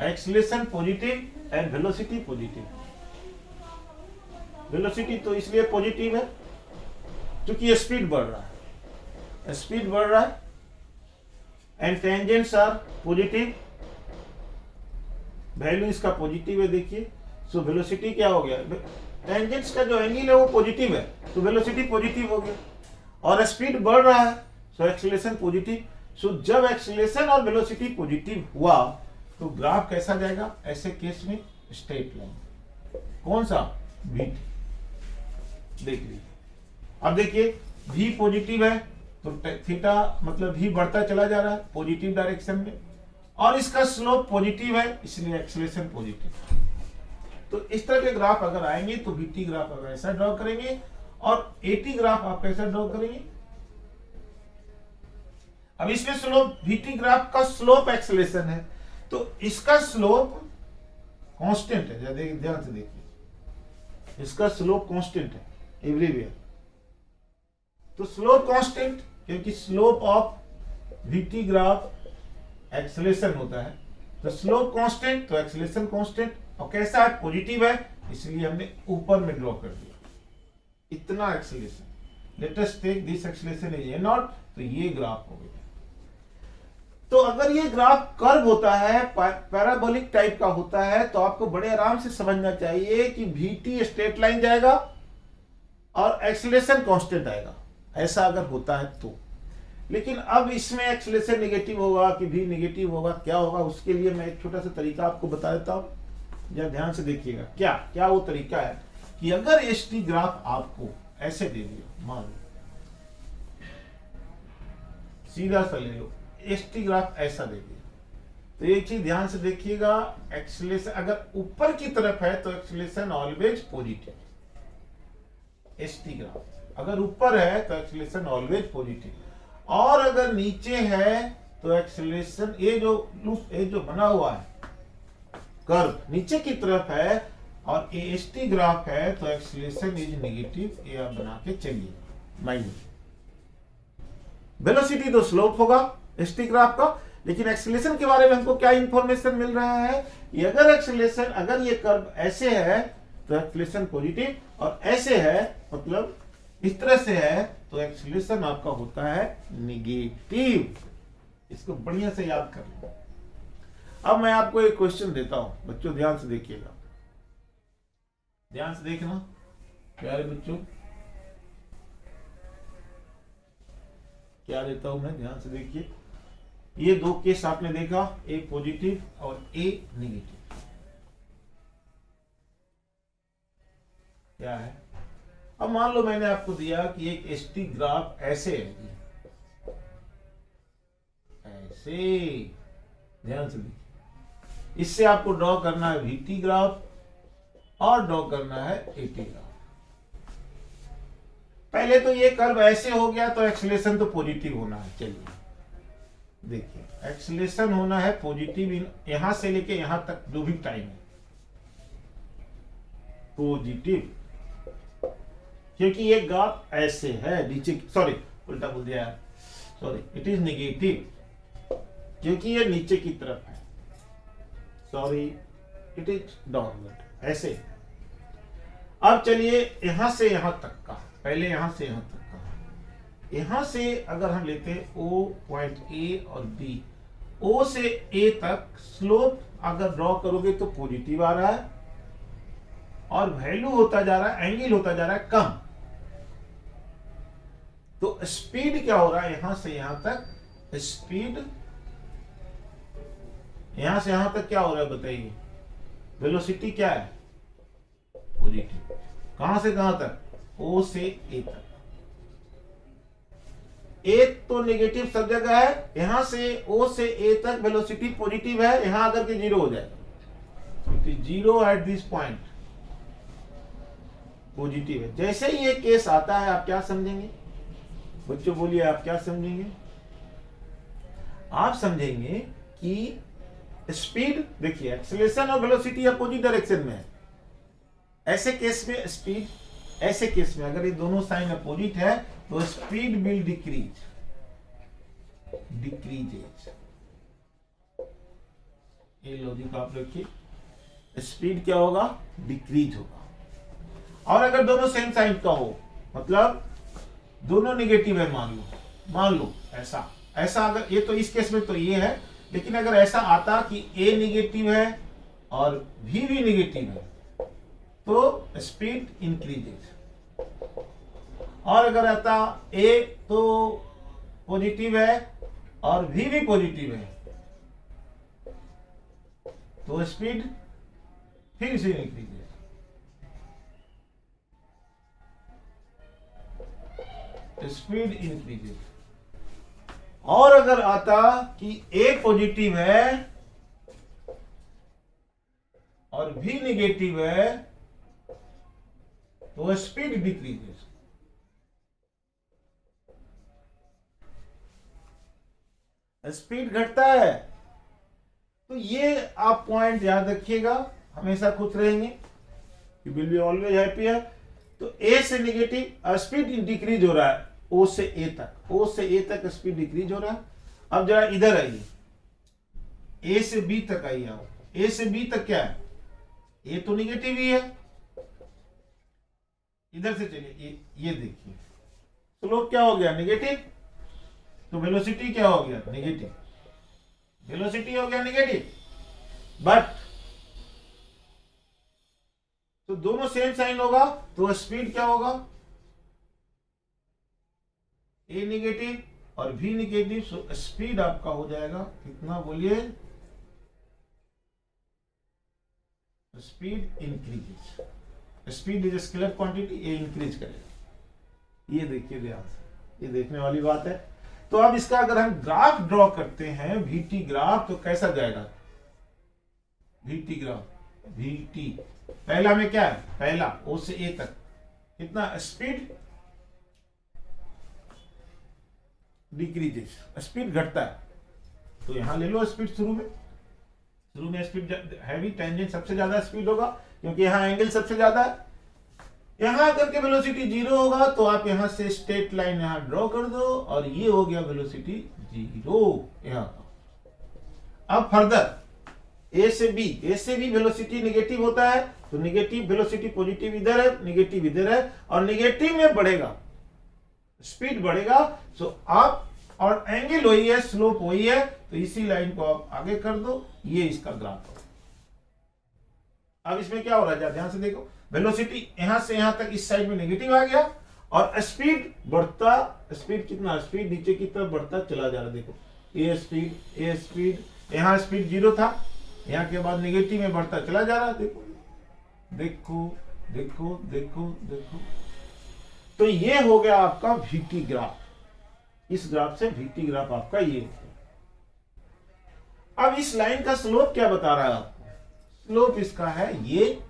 acceleration positive and velocity positive. Velocity तो इसलिए पॉजिटिव है क्योंकि स्पीड बढ़ रहा है, स्पीड बढ़ रहा है, and tangents are positive, value इसका पॉजिटिव है। देखिए, सो वेलोसिटी क्या हो गया, टेंजेंट्स का जो एंगल है वो पॉजिटिव है, तो वेलोसिटी पॉजिटिव हो गया, और स्पीड बढ़ रहा है, सो एक्सीलरेशन पॉजिटिव। सो जब एक्सीलरेशन और वेलोसिटी पॉजिटिव हुआ तो ग्राफ कैसा जाएगा, ऐसे केस में स्ट्रेट लाइन। कौन सा, v। देख लीजिए, अब देखिए v पॉजिटिव है तो थीटा मतलब v बढ़ता चला जा रहा है पॉजिटिव डायरेक्शन में, और इसका स्लोप पॉजिटिव है, इसलिए एक्सीलरेशन पॉजिटिव। तो इस तरह के ग्राफ अगर आएंगे तो vt ग्राफ आप ऐसा ड्रॉ करेंगे, और at ग्राफ आप कैसा ड्रॉ करेंगे। अब इसमें स्लोप, vt ग्राफ का स्लोप एक्सीलरेशन है, तो इसका स्लोप कांस्टेंट है, ध्यान से देखिए, इसका स्लोप कांस्टेंट है एवरीवेयर। तो स्लोप कांस्टेंट, क्योंकि slope of vt graph acceleration होता है, तो स्लोप कांस्टेंट तो एक्सीलरेशन कांस्टेंट, और कैसा है, पॉजिटिव है, इसलिए हमने ऊपर में ड्रॉ कर दिया इतना acceleration. Let us take this acceleration is a0, तो ये ग्राफ हो गया। तो अगर ये ग्राफ कर्व होता है, पैराबोलिक टाइप का होता है, तो आपको बड़े आराम से समझना चाहिए कि vt स्ट्रेट लाइन जाएगा और एक्सीलरेशन कांस्टेंट आएगा, ऐसा अगर होता है तो। लेकिन अब इसमें एक्सीलरेशन नेगेटिव होगा कि v नेगेटिव होगा, क्या होगा, उसके लिए मैं एक छोटा सा तरीका आपको बता देता हूं, जरा ध्यान से देखिएगा। क्या क्या वो तरीका है कि अगर st ग्राफ आपको ऐसे दे दिया, मान लो सीधा सा ले लो, st ग्राफ ऐसा दे दिया, तो एक चीज ध्यान से देखिएगा, एक्सीलरेशन अगर ऊपर की तरफ है तो acceleration always positive. st graph अगर ऊपर है तो एक्सीलरेशन ऑलवेज पॉजिटिव, और अगर नीचे है तो एक्सीलरेशन, ये जो बना हुआ है कर्व नीचे की तरफ है और ये st ग्राफ है, तो एक्सीलरेशन इज नेगेटिव, ये आप बना के चलिए माइनस। वेलोसिटी तो स्लोप होगा st ग्राफ का, लेकिन एक्सीलरेशन के बारे में हमको क्या इंफॉर्मेशन मिल रहा है, ये अगर एक्सीलरेशन, अगर ये कर्व ऐसे है तो एक्सीलरेशन पॉजिटिव, और ऐसे है मतलब इस तरह से है तो एक्सीलरेशन आपका होता है नेगेटिव। इसको बढ़िया से याद कर लो। अब मैं आपको एक क्वेश्चन देता हूं, बच्चों ध्यान से देखिएगा, ध्यान से देखना प्यारे बच्चों, क्या देता हूं मैं, ध्यान से देखिए। ये दो केस आपने देखा, ए पॉजिटिव और ए नेगेटिव। क्या है, अब मान लो मैंने आपको दिया कि एक st ग्राफ ऐसे है, ऐसे, ध्यान से देखिए, इससे आपको ड्रॉ करना है vt ग्राफ और ड्रॉ करना है at ग्राफ। पहले तो ये कर्व ऐसे हो गया तो एक्सीलरेशन तो पॉजिटिव होना है। चलिए देखिए, एक्सीलरेशन होना है पॉजिटिव, यहां से लेके यहां तक जो भी टाइम है पॉजिटिव, क्योंकि ये ग्राफ ऐसे है नीचे, सॉरी उल्टा बोल दिया यार, सॉरी, इट इज नेगेटिव क्योंकि ये नीचे की तरफ है, सॉरी इट इज डाउनवर्ड, ऐसे। अब चलिए यहां से यहां तक का, पहले यहां से यहां तक का, यहां से अगर हम लेते हैं O पॉइंट A और B, O से A तक स्लोप अगर ड्रॉ करोगे तो पॉजिटिव आ रहा है, और वैल्यू होता जा रहा है, एंगल होता जा रहा है कम। तो स्पीड क्या हो रहा है, यहां से यहां तक स्पीड, यहां से यहां तक क्या हो रहा है बताइए, वेलोसिटी क्या है, पॉजिटिव। कहां से कहां तक, O से A तक। A तो नेगेटिव सब जगह है, यहां से O से A तक वेलोसिटी पॉजिटिव है, यहां अगर के जीरो हो जाएगा, it is zero at this point, positive है। जैसे ही ये केस आता है आप क्या समझेंगे बच्चों, बोलिए आप क्या समझेंगे। आप समझेंगे कि स्पीड, देखिए एक्सीलरेशन और वेलोसिटी अपोजिट डायरेक्शन में है, ऐसे केस में स्पीड, ऐसे केस में अगर ये दोनों साइन अपोजिट है तो स्पीड विल डिक्रीज, ये लॉजिक आप रखिए, स्पीड क्या होगा, डिक्रीज होगा। और अगर दोनों सेम साइन का हो, मतलब दोनों निगेटिव है, मान लो ऐसा ऐसा, अगर ये तो इस केस में तो ये है, लेकिन अगर ऐसा आता कि ए निगेटिव है और भी निगेटिव है तो स्पीड इंक्रीजेज, और अगर आता ए तो पॉजिटिव है और भी पॉजिटिव है तो स्पीड फिर से इंक्रीजेज। Speed increases. और अगर आता कि ए पॉजिटिव है और भी नेगेटिव है तो स्पीड डिक्रीजेज। स्पीड घटता है। तो ये आप पॉइंट याद रखिएगा, हमेशा खुश रहेंगे, you will be always happier. तो ए से नेगेटिव स्पीड डिक्रीज हो रहा है, ओ से ए तक, ओ से ए तक स्पीड डिक्रीज हो रहा है। अब जरा इधर आइए, ए से बी तक आइए आप। ए से बी तक क्या है, ए तो निगेटिव ही है। इधर से चलिए, ये देखिए स्लोप क्या हो गया, निगेटिव, तो वेलोसिटी क्या हो गया, निगेटिव, वेलोसिटी हो गया निगेटिव। बट तो दोनों सेम साइन होगा तो स्पीड क्या होगा, ए निगेटिव और भी निगेटिव, सो स्पीड आपका हो जाएगा कितना, बोलिए, speed increases. Speed is scalar quantity, ये इंक्रीज करेगा। ये देखिए ध्यान से, ये देखने वाली बात है। तो अब इसका अगर हम ग्राफ ड्रॉ करते हैं, वीटी ग्राफ, तो कैसा जाएगा, वीटी ग्राफ, वीटी पहला में क्या है, पहला ओ से ए तक कितना स्पीड डिक्रीजेस, स्पीड घटता है। तो यहां ले लो स्पीड, शुरू में स्पीड हैवी, टेंजेंट सबसे ज्यादा स्पीड होगा क्योंकि यहां एंगल सबसे ज्यादा है। यहां करके वेलोसिटी 0 होगा तो आप यहां से स्ट्रेट लाइन यहां ड्रॉ कर दो और ये हो गया वेलोसिटी 0 यहां। अब फर्दर ए से बी वेलोसिटी नेगेटिव होता है, तो नेगेटिव वेलोसिटी पॉजिटिव इधर है, नेगेटिव इधर है, और नेगेटिव में बढ़ेगा, स्पीड बढ़ेगा। सो आप, और एंगल वही है, स्लोप वही है, तो इसी लाइन को आप आगे कर दो, ये इसका ग्राफ है। अब इसमें क्या हो रहा है, ध्यान से देखो, वेलोसिटी यहां से यहां तक इस साइड में नेगेटिव आ गया और स्पीड बढ़ता, स्पीड कितना, स्पीड नीचे की तरफ बढ़ता चला जा रहा है। देखो ये स्पीड, यहां स्पीड 0 था, यहां के बाद नेगेटिव में बढ़ता चला जा रहा है। देखो देखो देखो देखो देखो, तो ये हो गया आपका वीटी ग्राफ। इस ग्राफ से वीटी ग्राफ आपका ये हो गया। अब इस लाइन का स्लोप क्या बता रहा है आपको, स्लोप इसका है ये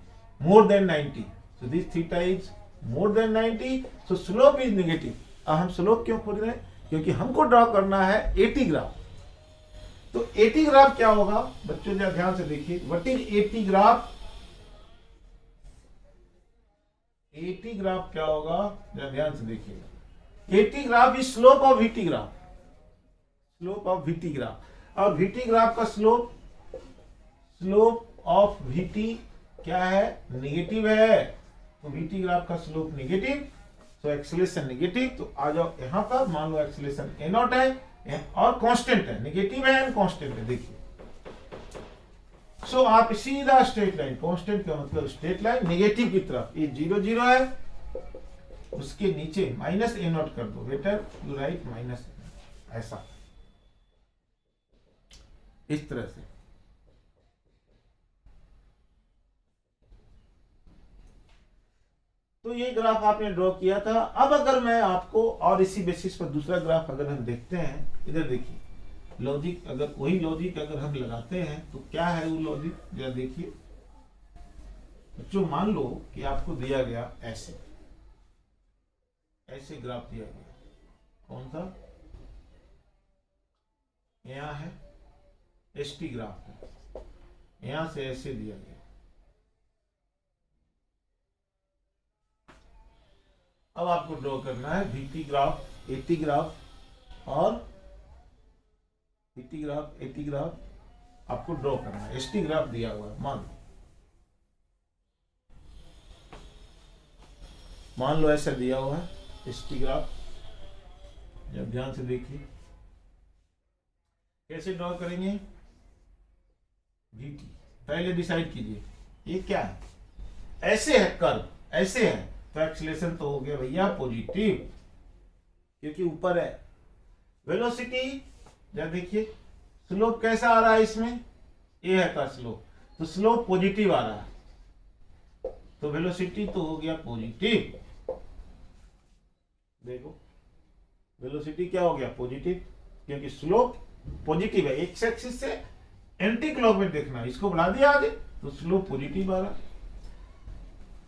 more than 90, so this theta is more than 90, so slope is negative. अब हम स्लोप क्यों खोज रहे हैं, क्योंकि हमको ड्रॉ करना है एटी ग्राफ। तो एटी ग्राफ क्या होगा बच्चों, जरा ध्यान से देखिए, what is eighty graph, eighty graph क्या होगा, जरा ध्यान से देखिएगा। Eighty graph is slope of v t graph, slope of v t graph. और वीटी ग्राफ का स्लोप ऑफ वीटी क्या है, नेगेटिव है, तो वीटी ग्राफ का स्लोप नेगेटिव, तो एक्सेलरेशन नेगेटिव। तो आ जाओ यहां पर, मान लो एक्सेलरेशन ए नॉट है और कांस्टेंट है, नेगेटिव है एंड कांस्टेंट है, देखिए। सो आप सीधा स्ट्रेट लाइन, कांस्टेंट का मतलब स्ट्रेट लाइन नेगेटिव की तरफ, ये 0 0 है, उसके नीचे माइनस ए नॉट कर दो, बेटर यू राइट माइनस, ऐसा इस तरह से। तो ये ग्राफ आपने ड्रॉ किया था। अब अगर मैं आपको और इसी बेसिस पर दूसरा ग्राफ अगर हम देखते हैं, इधर देखिए, लॉजिक अगर वही लॉजिक अगर हम लगाते हैं तो क्या है वो लॉजिक, जरा देखिए बच्चों। मान लो कि आपको दिया गया ऐसे ग्राफ दिया गया, कौन सा, यहां है एसटी ग्राफ है, यहां से ऐसे दिया गया। अब आपको ड्रॉ करना है वीटी ग्राफ, एटी ग्राफ और वीटी ग्राफ, एटी ग्राफ आपको ड्रॉ करना है। एसटी ग्राफ दिया हुआ है, मान लो ऐसा दिया हुआ है एसटी ग्राफ। जब ध्यान से देखिए कैसे ड्रॉ करेंगे। VT पहले डिसाइड कीजिए ये क्या है। ऐसे है कर्व, ऐसे है तो एक्सीलरेशन तो हो गया भैया पॉजिटिव, क्योंकि ऊपर है। वेलोसिटी जब देखिए स्लोप कैसा आ रहा है, इसमें ए है का स्लोप, तो स्लोप पॉजिटिव आ रहा है, तो वेलोसिटी तो हो गया पॉजिटिव। देखो वेलोसिटी क्या हो गया पॉजिटिव, क्योंकि स्लोप पॉजिटिव है। एक्स एक्सिस से एंटी क्लॉक में देखना, इसको बढ़ा दिया आगे तो स्लोप पॉजिटिव आ रहा,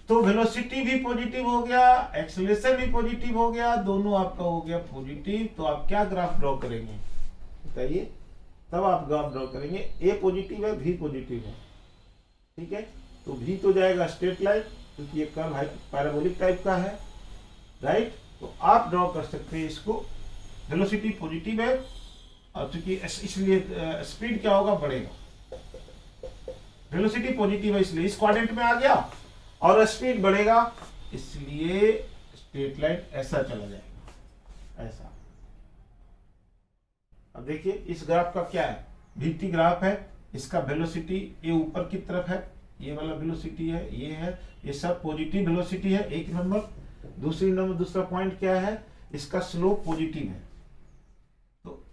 तो वेलोसिटी भी पॉजिटिव हो गया, एक्सेलरेशन भी पॉजिटिव हो गया, दोनों आपका हो गया पॉजिटिव। तो आप क्या ग्राफ ड्रॉ करेंगे बताइए, तब आप ग्राफ ड्रॉ करेंगे। ए पॉजिटिव है, भी पॉजिटिव है, ठीक है। तो भी तो जाएगा स्ट्रेट लाइन, क्योंकि ये कर्व पैराबोलिक टाइप का है, राइट। तो आप ड्रॉ कर सकते हैं इसको। वेलोसिटी पॉजिटिव है और चूंकि इसलिए स्पीड क्या होगा, बढ़ेगा। वेलोसिटी पॉजिटिव है इसलिए इस क्वाड्रेंट में आ गया, और स्पीड बढ़ेगा इसलिए स्ट्रेट लाइन ऐसा चला जाएगा, ऐसा। अब देखिए इस ग्राफ का क्या है, VT ग्राफ है। इसका वेलोसिटी ये ऊपर की तरफ है, ये वाला वेलोसिटी है, ये है, ये सब पॉजिटिव वेलोसिटी है, एक नंबर। दूसरा पॉइंट क्या है, इसका स्लोप पॉजिटिव है। तो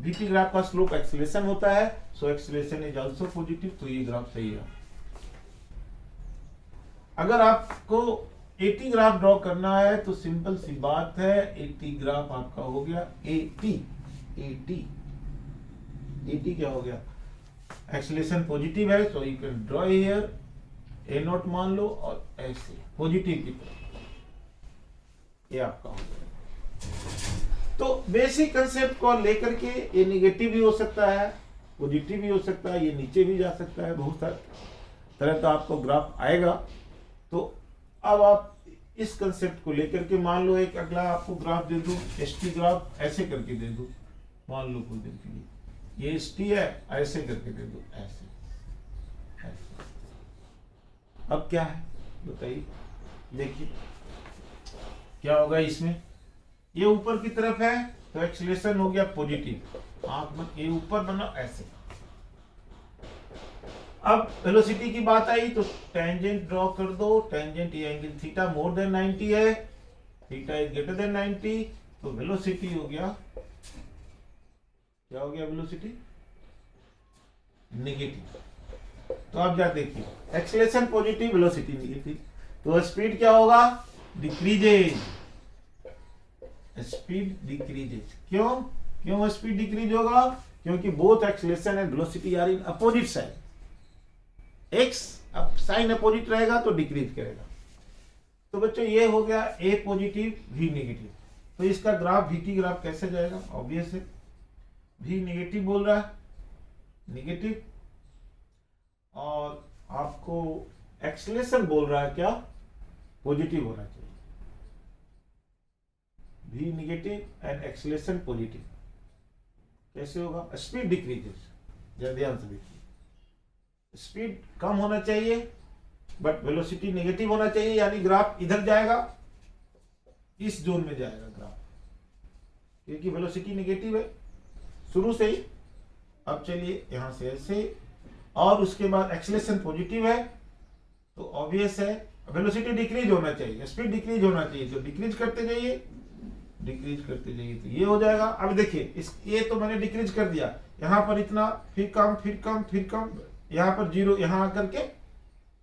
VT ग्राफ का स्लोप एक्सीलरेशन होता है, सो एक्सीलरेशन इज आल्सो पॉजिटिव, तो ये ग्राफ सही है। अगर आपको AT ग्राफ ड्रॉ करना है तो सिंपल सी बात है, AT ग्राफ आपका हो गया AT क्या हो गया, एक्सीलरेशन पॉजिटिव है, so you can draw here A0 मान लो, और ऐसे पॉजिटिव की तरफ ये आपका हो गया। तो बेसिक कंसेप्ट को लेकर के ये निगेटिव भी हो सकता है, पॉजिटिव भी हो सकता है, ये नीचे भी जा सकता है, बहुत सारे तरह का आपको ग्राफ आएगा। तो अब आप इस कंसेप्ट को लेकर के मान लो एक अगला आपको ग्राफ दे दूं, ST ग्राफ ऐसे करके दे दूं, मान लो कुछ देर के लिए ये ST है, ऐसे करके दे दूं, ऐसे। अब क्या है बताइए, देखिए क्या होगा इसमें, ये ऊपर की तरफ है तो एक्सीलरेशन हो गया पॉजिटिव, आंख में ये ऊपर बना ऐसे। अब वेलोसिटी की बात आई तो टेंजेंट ड्रॉ कर दो, टेंजेंट ये एंगल थीटा मोर देन 90 है, थीटा इज ग्रेटर देन 90, तो वेलोसिटी हो गया, क्या हो गया वेलोसिटी नेगेटिव। तो आप क्या देखिए, एक्सीलरेशन पॉजिटिव, वेलोसिटी नेगेटिव, तो स्पीड क्या होगा, डिक्रीजेज, स्पीड डिक्रीजेज। क्यों स्पीड डिक्रीज होगा, क्योंकि both acceleration and velocity are in opposite side. X अब साइन अपोजिट रहेगा तो डिक्रीज करेगा। तो बच्चों ये हो गया A पॉजिटिव, V नेगेटिव। तो इसका ग्राफ VT ग्राफ कैसे जाएगा, ऑब्वियस है, V नेगेटिव बोल रहा है, नेगेटिव, और आपको एक्सीलरेशन बोल रहा है क्या, पॉजिटिव होना चाहिए। V negative and acceleration positive, कैसे होगा, स्पीड डिक्रीजेस। जरा ध्यान से देखिए, स्पीड कम होना चाहिए बट वेलोसिटी नेगेटिव होना चाहिए, यानी ग्राफ इधर जाएगा, इस जोन में जाएगा ग्राफ, क्योंकि वेलोसिटी नेगेटिव है शुरू से ही। अब चलिए यहां से ऐसे, और उसके बाद एक्सीलरेशन पॉजिटिव है, तो ऑब्वियस है वेलोसिटी डिक्रीज होना चाहिए, स्पीड डिक्रीज होना चाहिए, तो डिक्रीज करते जाइए, डिक्रीज करते जाइए, तो ये हो जाएगा। अब देखिए इस ये तो मैंने डिक्रीज कर दिया, यहां पर इतना, फिर कम, फिर कम, फिर कम, यहां पर जीरो, यहां आकर के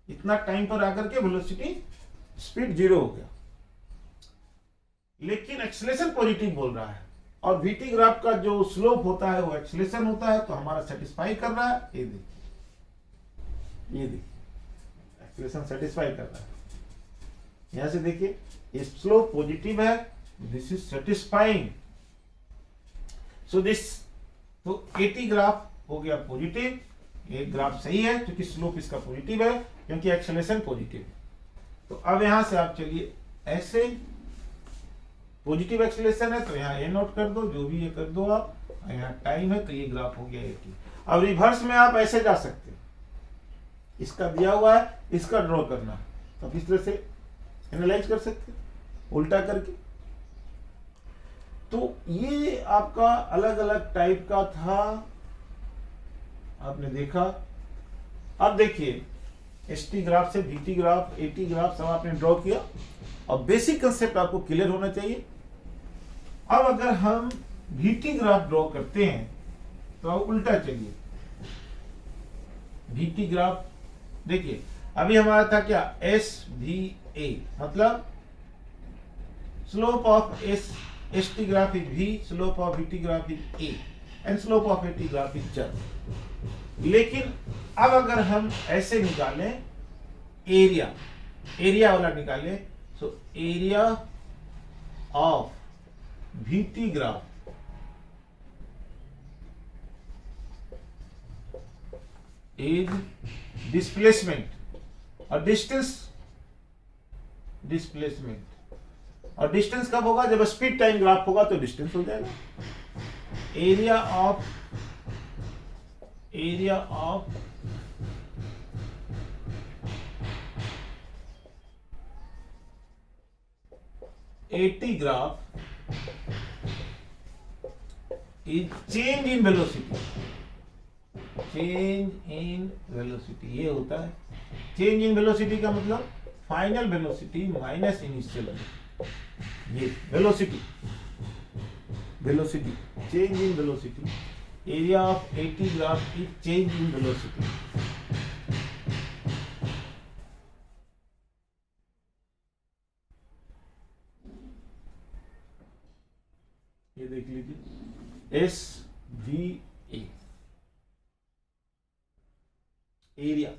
इतना टाइम पर आकर के वेलोसिटी स्पीड जीरो हो गया, लेकिन एक्सीलरेशन पॉजिटिव बोल रहा है, और VT ग्राफ का जो स्लोप होता है वो एक्सीलरेशन होता है, तो हमारा सेटिस्फाई कर रहा है। ये देखिए, ये देखिए एक्सीलरेशन सेटिस्फाई कर रहा है। यहां से देखिए ये स्लोप पॉजिटिव है, this is satisfying, so this, तो AT ग्राफ हो गया पॉजिटिव, ये ग्राफ सही है क्योंकि स्लोप इसका पॉजिटिव है, क्योंकि एक्सीलरेशन पॉजिटिव है। तो अब यहां से आप चलिए ऐसे, पॉजिटिव एक्सीलरेशन है तो यहाँ A नोट कर दो, जो भी ये कर दो आप, यहाँ टाइम है तो ये ग्राफ हो गया AT। अब रिवर्स में आप ऐसे जा सकते हैं, इसका दिया हुआ है, इसका ड्रॉ करना है, तो आप इस तरह से एनालाइज कर सकते हैं उल्टा करके। तो ये आपका अलग अलग टाइप का था, आपने देखा। अब देखिए एसटी ग्राफ से वीटी ग्राफ, एटी ग्राफ सब आपने ड्रॉ किया, और बेसिक कंसेप्ट आपको क्लियर होना चाहिए। अब अगर हम वीटी ग्राफ ड्रॉ करते हैं तो अब उल्टा चलिए, वीटी ग्राफ देखिए, अभी हमारा था क्या, एस वी ए, मतलब slope of s t graph is v, slope of v t graph is a, and slope of eighty graph is z. लेकिन अब अगर हम ऐसे निकालें, एरिया वाला निकालें, so area of v t graph is displacement, और डिस्प्लेसमेंट, और डिस्टेंस कब होगा, जब स्पीड टाइम ग्राफ होगा तो डिस्टेंस हो जाएगा। Area of eighty graph is change in velocity, change in velocity ये होता है। चेंज इन वेलोसिटी का मतलब फाइनल वेलोसिटी माइनस इनिशियल, ये velocity change in velocity, area of eighty graph is change in velocity. ये देख लीजिए एस वी ए, area.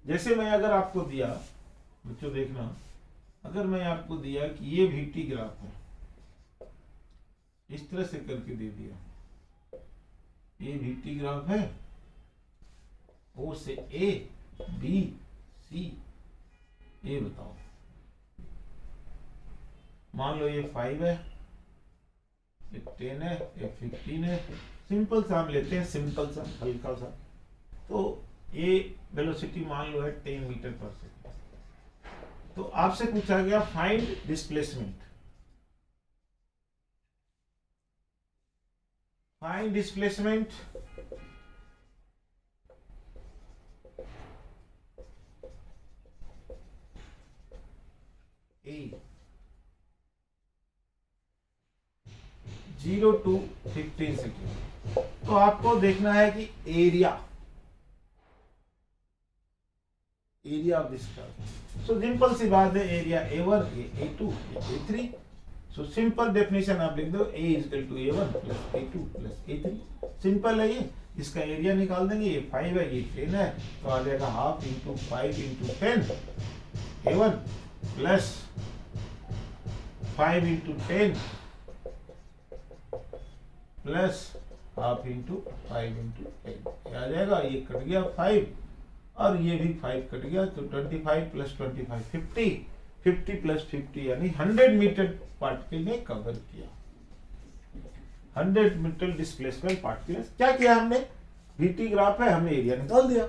जैसे मैं अगर आपको दिया, बच्चों देखना, अगर मैं आपको दिया कि ये वीटी ग्राफ है, इस तरह से करके दे दिया, ये वीटी ग्राफ है, ओ से ए बी सी, ये बताओ, मान लो ये 5 है, एक 10 है, एक 15 है, सिंपल सा हम लेते हैं, सिंपल सा हल्का सा। तो ये वेलोसिटी मान लो है 10 मीटर पर सेकंड। तो आपसे पूछा गया find displacement, find displacement a 0 to 15 second. तो आपको देखना है कि area of this curve. So simple सी बात है, area A1, A2, A3। So simple definition आप लिख दो, A is equal to A1 plus A2 plus A3। Simple है ये, इसका एरिया निकाल देंगे, ये 5 है, ये 10 है, तो आ जाएगा half into 5 into 10 A1 plus 5 into 10 plus half into 5 into 10 आ जाएगा। ये कट गया 5 और ये भी 5 कट गया, तो 25 प्लस 25 50, 50 प्लस 50 यानी 100 मीटर पार्टिकल ने कवर किया। 100 मीटर डिस्प्लेसमेंट पार्टिकल। क्या किया हमने, वीटी ग्राफ है, हमने एरिया निकाल दिया।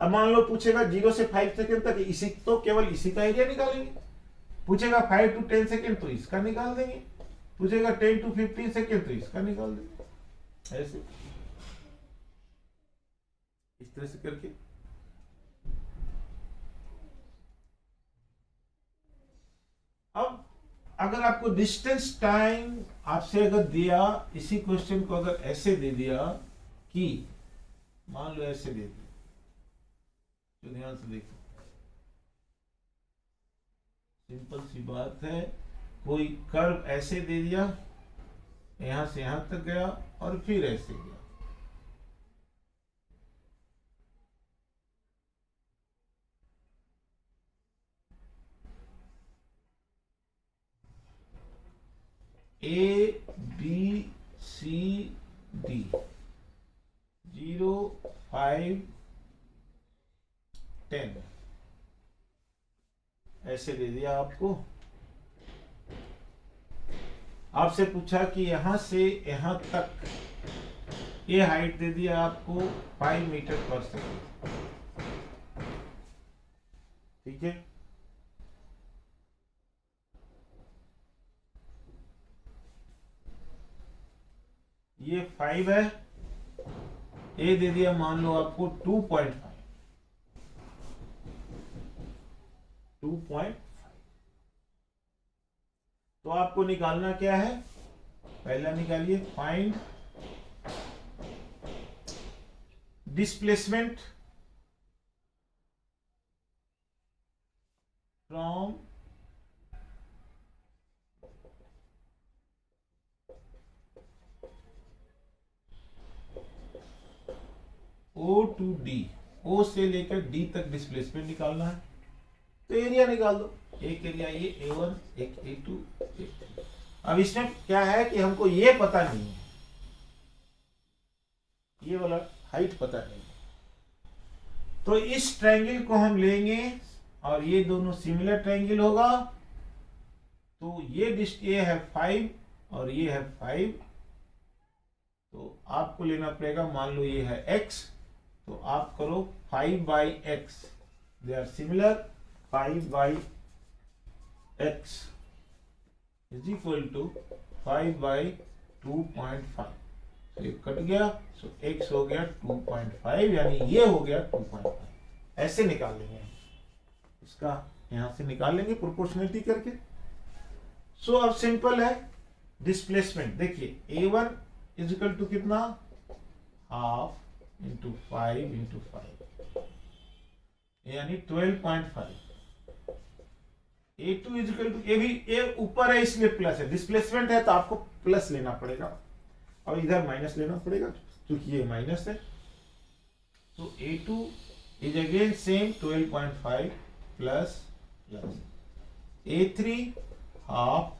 अब मान लो पूछेगा 0 से 5 सेकेंड तक, इसी तो केवल इसी का एरिया निकालेंगे। पूछेगा 5 to 10 सेकेंड, तो इसका निकाल देंगे। पूछेगा 10 to 15 सेकेंड, तो इसका निकाल देंगे। ऐसे इस तरह से करके अब अगर आपको डिस्टेंस टाइम आपसे अगर दिया, इसी क्वेश्चन को अगर ऐसे दे दिया कि मान लो ऐसे दे दिया, तो ध्यान से देखो, सिंपल सी बात है, कोई कर्व ऐसे दे दिया, यहां से यहां तक गया और फिर ऐसे गया। A B C D 0 5 10 ऐसे दे दिया आपको। आपसे पूछा कि यहां से यहां तक ये हाइट दे दिया आपको 5 मीटर पर सेकेंड, ठीक है। ये 5 है, ये दे दिया मान लो आपको 2.5, 2.5। तो आपको निकालना क्या है, पहला निकालिए, find displacement from O to D, O से लेकर D तक डिस्प्लेसमेंट निकालना है। तो एरिया निकाल दो, एक एरिया ये A1, एक A2, A3। अब इसमें क्या है कि हमको ये पता नहीं है, ये वाला हाइट पता नहीं है। तो इस ट्रायंगल को हम लेंगे और ये दोनों सिमिलर ट्रायंगल होगा। तो ये है 5 और ये है 5। तो आपको लेना पड़ेगा, मान लो ये है x, तो आप करो 5/x, they are similar. 5/x is equal to 5/2.5। तो ये कट गया, सो x हो गया 2.5, यानी ये हो गया 2.5। ऐसे निकाल लेंगे, इसका यहां से निकाल लेंगे प्रोपोर्शनलिटी करके। सो अब सिंपल है डिस्प्लेसमेंट। देखिए A1 इज इक्वल टू कितना, हाफ इंटू 5 इंटू 5, यानी 12.5। A2 इज इक्वल टू, ये भी ए ऊपर है इसलिए प्लस है, डिस्प्लेसमेंट है तो आपको प्लस लेना पड़ेगा और इधर माइनस लेना पड़ेगा क्योंकि ये माइनस है। तो A2 is again same 12.5 plus plus A3 half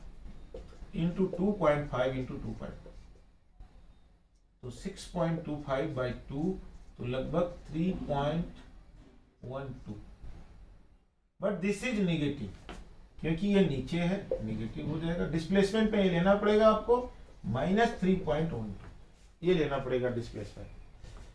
into 2.5 into 2.5, तो 6.25/2, तो लगभग 3.12। बट दिस इज निगेटिव क्योंकि ये नीचे है, निगेटिव हो जाएगा। डिस्प्लेसमेंट पे ये लेना पड़ेगा आपको -3.12, ये लेना पड़ेगा डिस्प्लेसमेंट।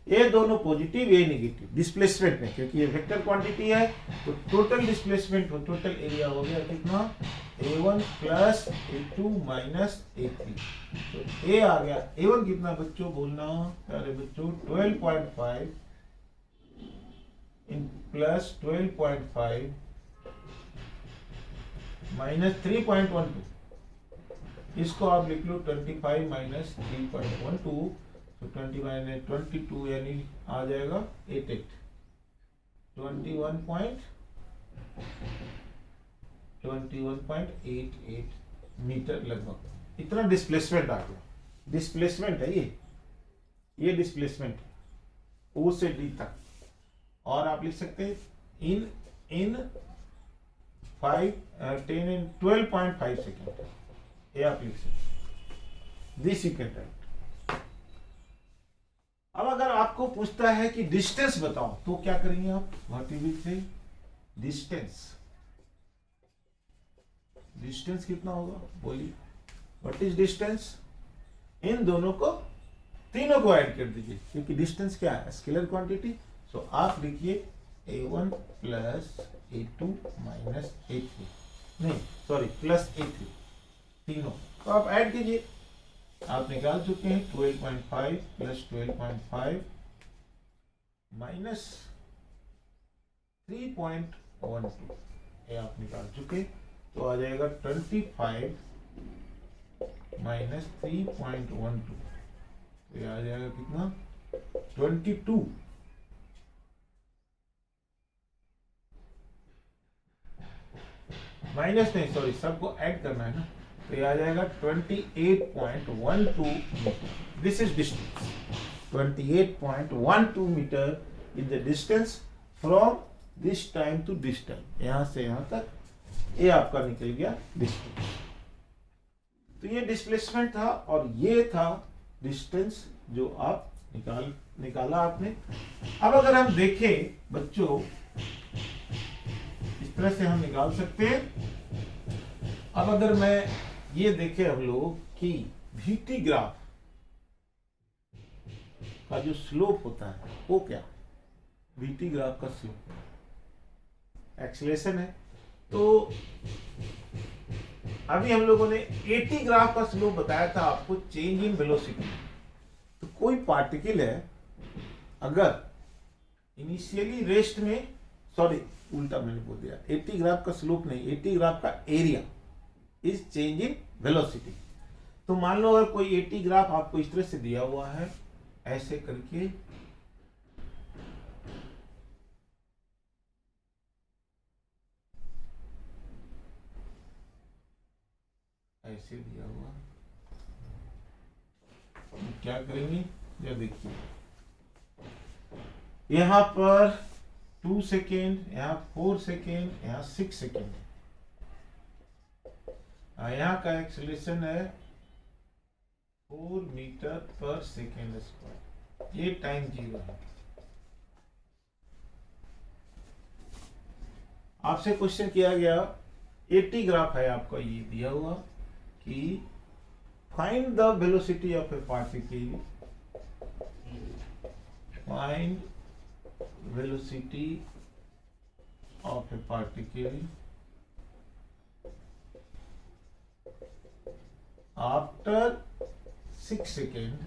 ये दोनों पॉजिटिव, ये नेगेटिव डिस्प्लेसमेंट में, क्योंकि ये वेक्टर क्वांटिटी है। तो टोटल डिस्प्लेसमेंट हो, टोटल एरिया हो गया कितना, A1 plus A2 minus A3। तो A आ गया, A1 कितना बच्चों बोलना, अरे बच्चों 12.5 प्लस 12.5 माइनस 3.12, इसको आप लिख लो 25 माइनस 3.12, तो 20 माइनस 22 यानी आ जाएगा 21.88 मीटर लगभग। इतना डिस्प्लेसमेंट आ गया। डिस्प्लेसमेंट है ये डिस्प्लेसमेंट O से D तक। और आप लिख सकते हैं इन 12.5 सेकेंड, ये आप लिख सकते, दिस यू कैन राइट। अब अगर आपको पूछता है कि डिस्टेंस बताओ, तो क्या करेंगे आप, what you will say, distance कितना होगा, बोलिए व्हाट इज डिस्टेंस। इन दोनों को, तीनों को ऐड कर दीजिए क्योंकि डिस्टेंस क्या है, स्केलर क्वांटिटी। सो आप लिखिए A1 plus A2 minus A3, नहीं सॉरी प्लस A3, तीनों तो आप ऐड कीजिए। आप निकाल चुके हैं 12.5 प्लस 12.5 माइनस 3.12, ये आप निकाल चुके, तो आ जाएगा 25 माइनस 3.12, तो ये आ जाएगा कितना, 22। माइनस नहीं सॉरी, सबको ऐड करना है ना, तो ये आ जाएगा 28.12 metre. This is distance, 28.12 metre is the distance from this time to this time, यहां से यहां तक, ये आपका निकल गया डिस्टेंस। तो ये डिस्प्लेसमेंट था और ये था डिस्टेंस जो आप निकाला आपने। अब अगर हम देखें बच्चों, इस तरह से हम निकाल सकते हैं। अब अगर मैं ये देखें हम लोग कि VT ग्राफ, का जो स्लोप होता है वो क्या, वीटी ग्राफ का स्लोप एक्सीलरेशन है। तो अभी हम लोगों ने एटी ग्राफ का स्लोप बताया था आपको चेंज इन वेलोसिटी। तो कोई पार्टिकल है अगर इनिशियली रेस्ट में, सॉरी उल्टा मैंने बोल दिया, 80 ग्राफ का स्लोप नहीं, 80 ग्राफ का area is change in velocity. तो मान लो अगर कोई 80 ग्राफ आपको इस तरह से दिया हुआ है, ऐसे करके ऐसे दिया हुआ, क्या करेंगे, या देखिए यहां पर 2 सेकेंड, यहाँ 4 सेकेंड, यहाँ 6 सेकेंड है। यहाँ का एक्सेलरेशन है 4 मीटर पर सेकेंड स्क्वायर, ये टाइम 0 है। आपसे क्वेश्चन किया गया 80 ग्राफ है आपका, ये दिया हुआ कि find the velocity of A particle, find velocity of a particle after 6 seconds,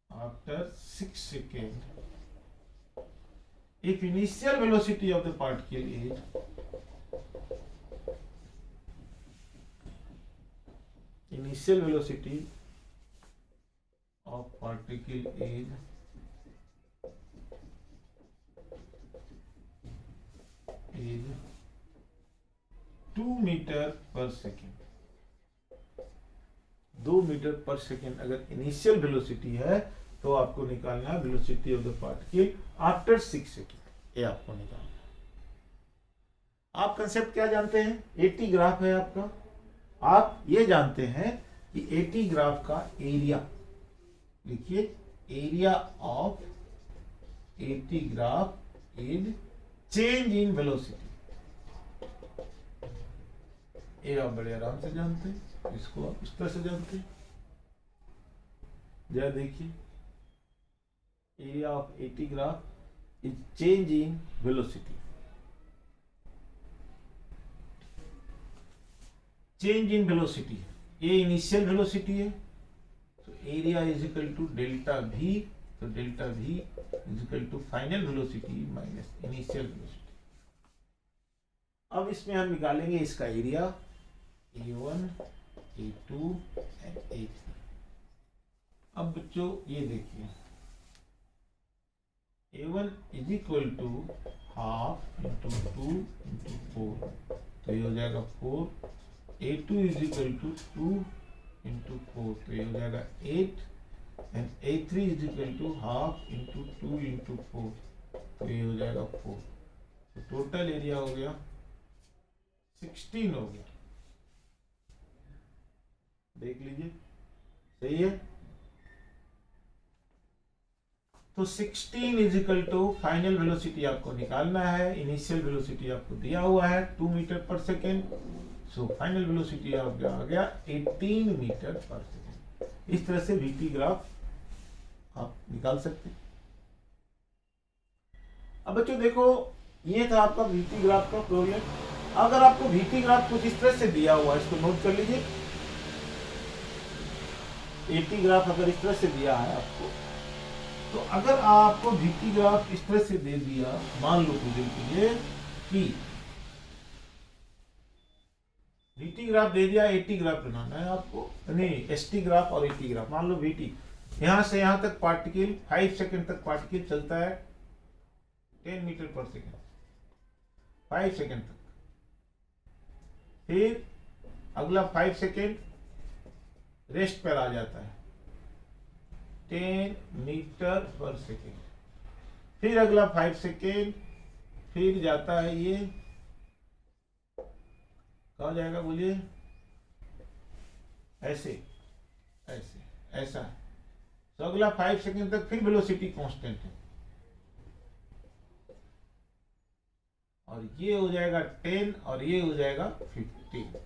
after 6 seconds if initial velocity of the particle is initial velocity of particle is 2 metre per second, 2 metre per second अगर initial velocity है तो आपको निकालना है velocity of the particle after 6 second, ये आपको निकालना है। आप कंसेप्ट क्या जानते हैं, 80 ग्राफ है आपका, आप ये जानते हैं कि 80 ग्राफ का एरिया, लिखिए area of 80 graph is change in velocity. ये आप बड़े आराम से जानते हैं, इसको आप इस तरह से जानते हैं। जरा देखिए area of 80 graph is change in velocity, change in velocity, ये इनिशियल वेलोसिटी है, तो area is equal to delta V, तो delta V is equal to final velocity minus initial velocity. अब इसमें हम निकालेंगे इसका area A1, A2 and A3। अब बच्चों ये देखिए A1 is equal to half into 2 into 4, तो ये हो जाएगा 4। A2 is equal to 2 into 4, तो ये हो जाएगा 8 and A3 is equal to half into 2 into 4, तो ये हो जाएगा 4। तो टोटल एरिया हो गया 16 हो गया, देख लीजिए सही है। तो 16 is equal to final velocity आपको निकालना है, इनिशियल वेलोसिटी आपको दिया हुआ है 2 metre per second, so final velocity आपका आ गया 18 मीटर पर सेकेंड। इस तरह से वीटी ग्राफ आप निकाल सकते हैं। अब बच्चों देखो ये था आपका वीटी ग्राफ का प्रॉब्लम। अगर आपको वीटी ग्राफ कुछ इस तरह से दिया हुआ है, इसको नोट कर लीजिए। 80 ग्राफ अगर इस तरह से दिया है आपको, तो अगर आपको वीटी ग्राफ इस तरह से दे दिया, मान लो कुछ दिन के लिए कि वीटी ग्राफ दे दिया, 80 ग्राफ बनाना है आपको, नहीं एसटी ग्राफ और 80 ग्राफ। मान लो वीटी यहां से यहां तक पार्टिकल 5 सेकंड तक पार्टिकल चलता है 10 मीटर पर सेकंड, 5 सेकंड तक, फिर अगला 5 सेकंड रेस्ट पर आ जाता है 10 मीटर पर सेकेंड, फिर अगला 5 सेकेंड, फिर जाता है ये कहा जाएगा बोलिए, ऐसे ऐसे ऐसा है, तो अगला 5 सेकेंड तक फिर वेलोसिटी कांस्टेंट है, और ये हो जाएगा 10 और ये हो जाएगा 15,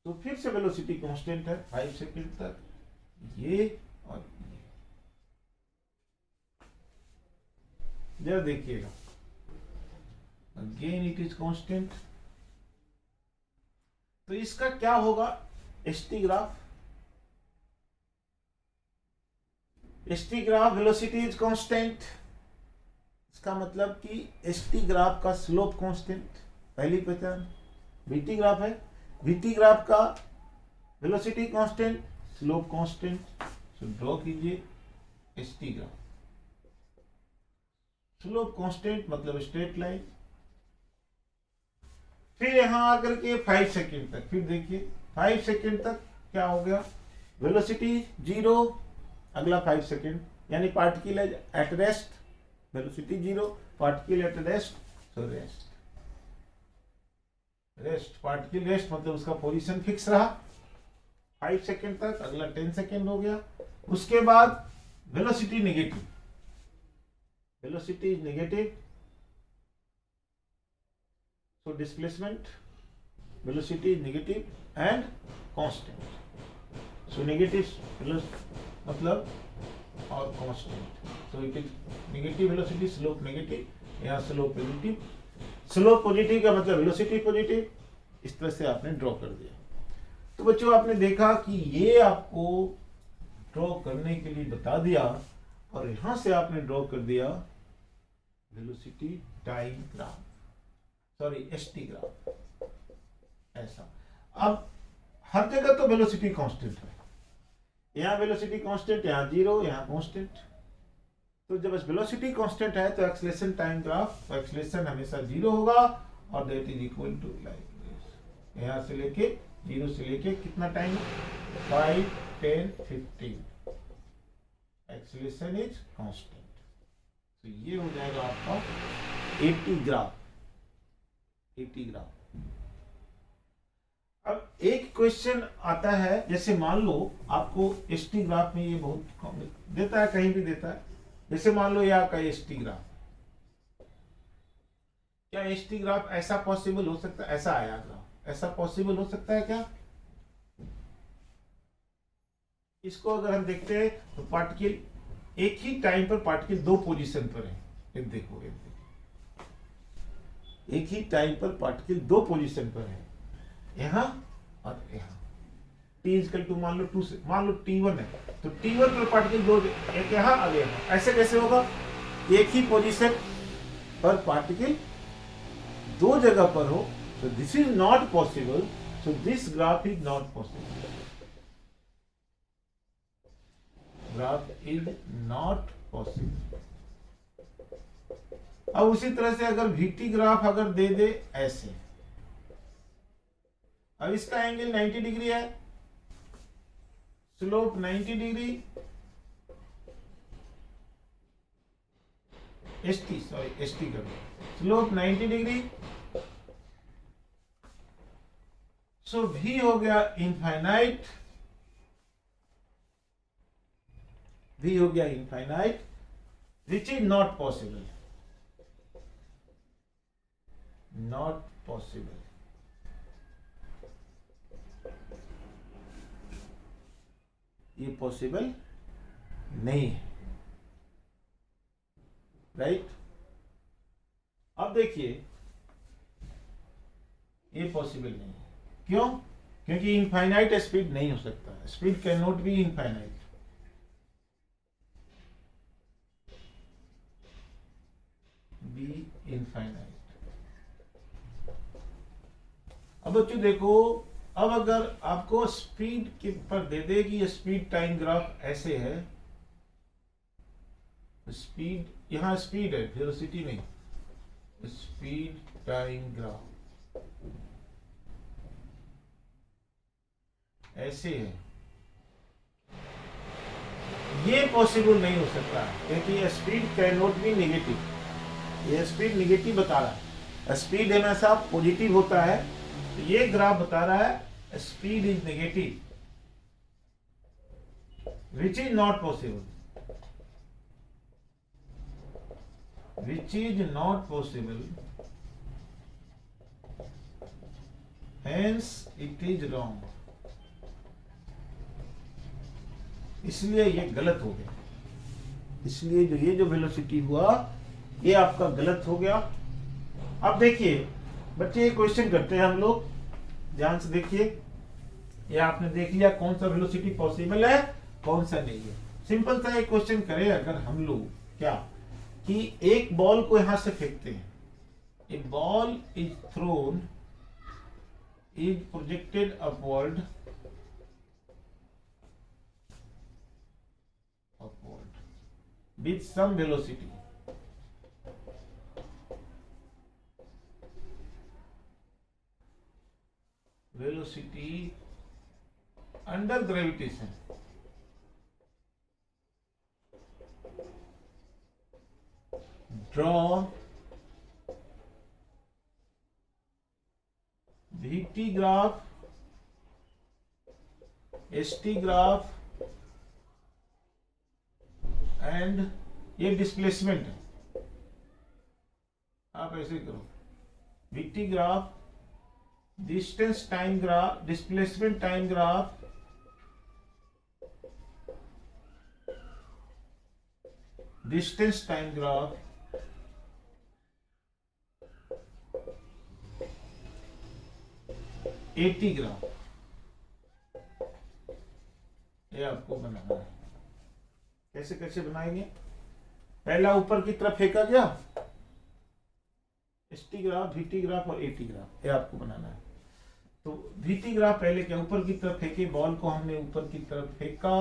तो फिर से वेलोसिटी कांस्टेंट है 5 सेकेंड तक, ये और ये, जरा देखिएगा, अगेन इट इज कांस्टेंट। तो इसका क्या होगा, ST graph, ST graph velocity is constant, इसका मतलब कि एसटी ग्राफ का स्लोप कांस्टेंट, पहली पहचान। वीटी ग्राफ है, वीटी ग्राफ का velocity constant, slope constant. So draw कीजिए एसटी ग्राफ, स्लोप कांस्टेंट मतलब स्ट्रेट लाइन। फिर यहां आकर के 5 सेकेंड तक, फिर देखिए 5 सेकेंड तक क्या हो गया, वेलोसिटी 0, अगला 5 सेकेंड, यानी particle at rest, velocity 0, particle at rest, so rest, rest, particle rest मतलब उसका पोजीशन फिक्स रहा 5 सेकेंड तक, अगला 10 सेकेंड हो गया। उसके बाद velocity negative, velocity is negative, so displacement velocity is negative and constant, so negative मतलब और constant, so it is negative velocity, slope negative, यहाँ slope positive, slope positive का मतलब velocity positive। इस तरह से आपने ड्रॉ कर दिया। तो बच्चों आपने देखा कि ये आपको ड्रॉ करने के लिए बता दिया, और यहां से आपने ड्रॉ कर दिया velocity time graph, sorry ST graph, ऐसा। अब हर जगह तो वेलोसिटी कांस्टेंट है, यहाँ वेलोसिटी कांस्टेंट, यहाँ 0, यहाँ कांस्टेंट। तो जब वेलोसिटी कांस्टेंट है तो एक्सेलरेशन टाइम ग्राफ, एक्सेलरेशन हमेशा 0 होगा, और that is equal to like this, यहाँ से लेके 0 से लेके कितना टाइम, 5, 10, 15, एक्सेलरेशन इज कांस्टेंट। तो ये हो जाएगा आपका 80 ग्राफ, 80 ग्राफ। अब एक क्वेश्चन आता है, जैसे मान लो आपको एसटी ग्राफ में ये बहुत देता है, कहीं भी देता है, जैसे मान लो ये आपका एसटी ग्राफ, क्या एसटी ग्राफ ऐसा पॉसिबल हो सकता है, ऐसा आया ग्राफ, ऐसा पॉसिबल हो सकता है क्या? इसको अगर हम देखते हैं तो पार्टिकल एक ही टाइम पर पार्टिकल 2 पोजीशन पर है, एक देखो, एक देखो, एक ही टाइम पर पार्टिकल 2 पोजीशन पर है, यहां और यहां। t इक्वल टू मान लो 2 से, मान लो t1 है, तो t1 पर पार्टिकल 2, एक यहां और यहां, ऐसे कैसे होगा? एक ही पोजीशन पर पार्टिकल 2 जगह पर हो, so this is not possible, so this graph is not possible, graph is not possible। अब उसी तरह से अगर VT ग्राफ अगर दे दे ऐसे, अब इसका एंगल 90 डिग्री है, slope 90 degree, ST, sorry ST कर, स्लोप 90 डिग्री, सो V हो गया इनफाइनाइट, V हो गया infinite, which is not possible, not possible. ये पॉसिबल नहीं है, राइट? अब देखिए ये पॉसिबल नहीं है, क्यों? क्योंकि इनफाइनाइट स्पीड नहीं हो सकता, speed can not be infinite. B infinite. अब बच्चों देखो, अब अगर आपको स्पीड के पर दे दे कि ये स्पीड टाइम ग्राफ ऐसे है, स्पीड, यहां स्पीड है, वेलोसिटी नहीं, स्पीड टाइम ग्राफ ऐसे है, ये पॉसिबल नहीं हो सकता, क्योंकि speed can not be negative, ये स्पीड नेगेटिव बता रहा है, स्पीड हमेशा पॉजिटिव होता है, तो ये ग्राफ बता रहा है speed is negative, which is not possible, which is not possible, hence it is wrong, इसलिए ये गलत हो गया। इसलिए जो ये जो वेलोसिटी हुआ ये आपका गलत हो गया। अब देखिए बच्चे, ये क्वेश्चन करते हैं हम लोग, ध्यान से देखिए। ये आपने देख लिया कौन सा वेलोसिटी पॉसिबल है, कौन सा नहीं है। सिंपल सा एक क्वेश्चन करें अगर हम लोग, क्या कि एक बॉल को यहां से फेंकते हैं, a ball is thrown, is projected upward with some velocity, under gravitation, draw VT graph, ST graph and ये डिस्प्लेसमेंट है। आप ऐसे करो, VT graph, distance time graph, displacement time graph, distance time graph, AT graph, ये आपको बनाना है। कैसे कैसे बनाएंगे? पहला ऊपर की तरफ फेंका गया, ST ग्राफ, VT ग्राफ और AT ग्राफ, ये आपको बनाना है। तो VT ग्राफ पहले क्या, ऊपर की तरफ फेंके, बॉल को हमने ऊपर की तरफ फेंका,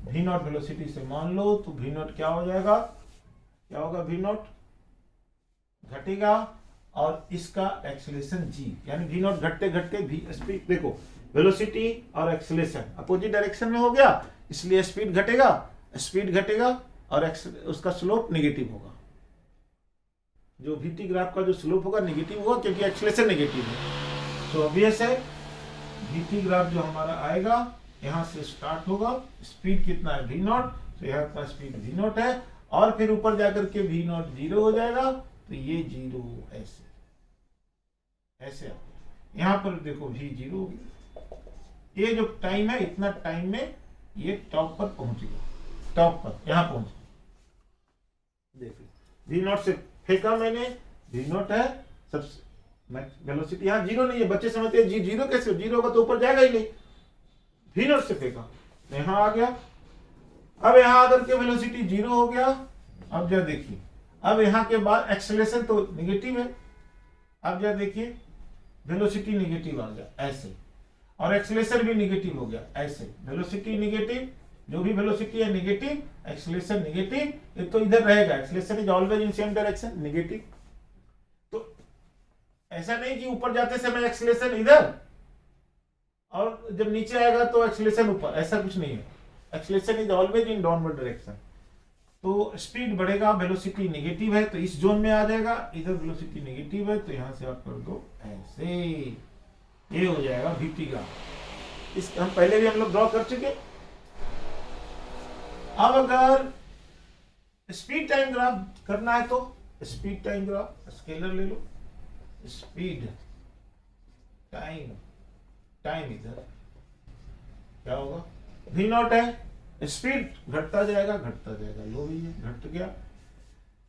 V0 वेलोसिटी से मान लो, तो V0 क्या हो जाएगा, क्या होगा, V0 घटेगा और इसका एक्सेलरेशन G, यानी V0 घटते घटते V स्पीड, देखो वेलोसिटी और एक्सेलरेशन अपोजिट डायरेक्शन में हो गया, इसलिए स्पीड घटेगा, स्पीड घटेगा और उसका स्लोप नेगेटिव होगा। जो VT ग्राफ का जो स्लोप होगा नेगेटिव होगा, क्योंकि एक्सेलरेशन नेगेटिव है। तो ऑब्वियस है VT ग्राफ जो हमारा आएगा यहां से स्टार्ट होगा, स्पीड कितना है V0, तो यहाँ का स्पीड V0 है, और फिर ऊपर जाकर के V0 0 हो जाएगा, तो ये 0 ऐसे ऐसे यहाँ पर देखो V 0 हो गया। ये जो टाइम है, इतना टाइम में ये टॉप पर पहुंच गया, टॉप पर यहां पहुंच, देखिए V0 से फेंका मैंने, V0 है सबसे, वेलोसिटी यहाँ 0 नहीं है, बच्चे समझते हैं जी 0 कैसे, 0 होगा तो ऊपर जाएगा ही नहीं। V0 से फेंका, यहां आ गया, अब यहां आकर के वेलोसिटी 0 हो गया। अब जरा देखिए, अब यहां के बाद एक्सेलरेशन तो नेगेटिव है, अब जरा देखिए वेलोसिटी नेगेटिव आ गया ऐसे, और एक्सेलरेशन भी नेगेटिव हो गया ऐसे, वेलोसिटी नेगेटिव, जो भी वेलोसिटी है नेगेटिव, एक्सेलरेशन नेगेटिव, ये तो इधर रहेगा, acceleration is always in same direction negative. तो ऐसा नहीं कि ऊपर जाते समय एक्सेलरेशन इधर और जब नीचे आएगा तो एक्सेलरेशन ऊपर, ऐसा कुछ नहीं है, acceleration is always in downward direction. तो स्पीड बढ़ेगा, वेलोसिटी नेगेटिव है तो इस जोन में आ जाएगा, इधर वेलोसिटी नेगेटिव है तो यहां से आप कर दो ऐसे, ये हो जाएगा VT ग्राफ। इस हम पहले भी हम लोग ड्रॉ कर चुके। अब अगर स्पीड टाइम ग्राफ करना है तो स्पीड टाइम ग्राफ, स्केलर ले लो, स्पीड टाइम, टाइम इधर क्या होगा, V0 है, स्पीड घटता जाएगा, लो भी है, घट गया,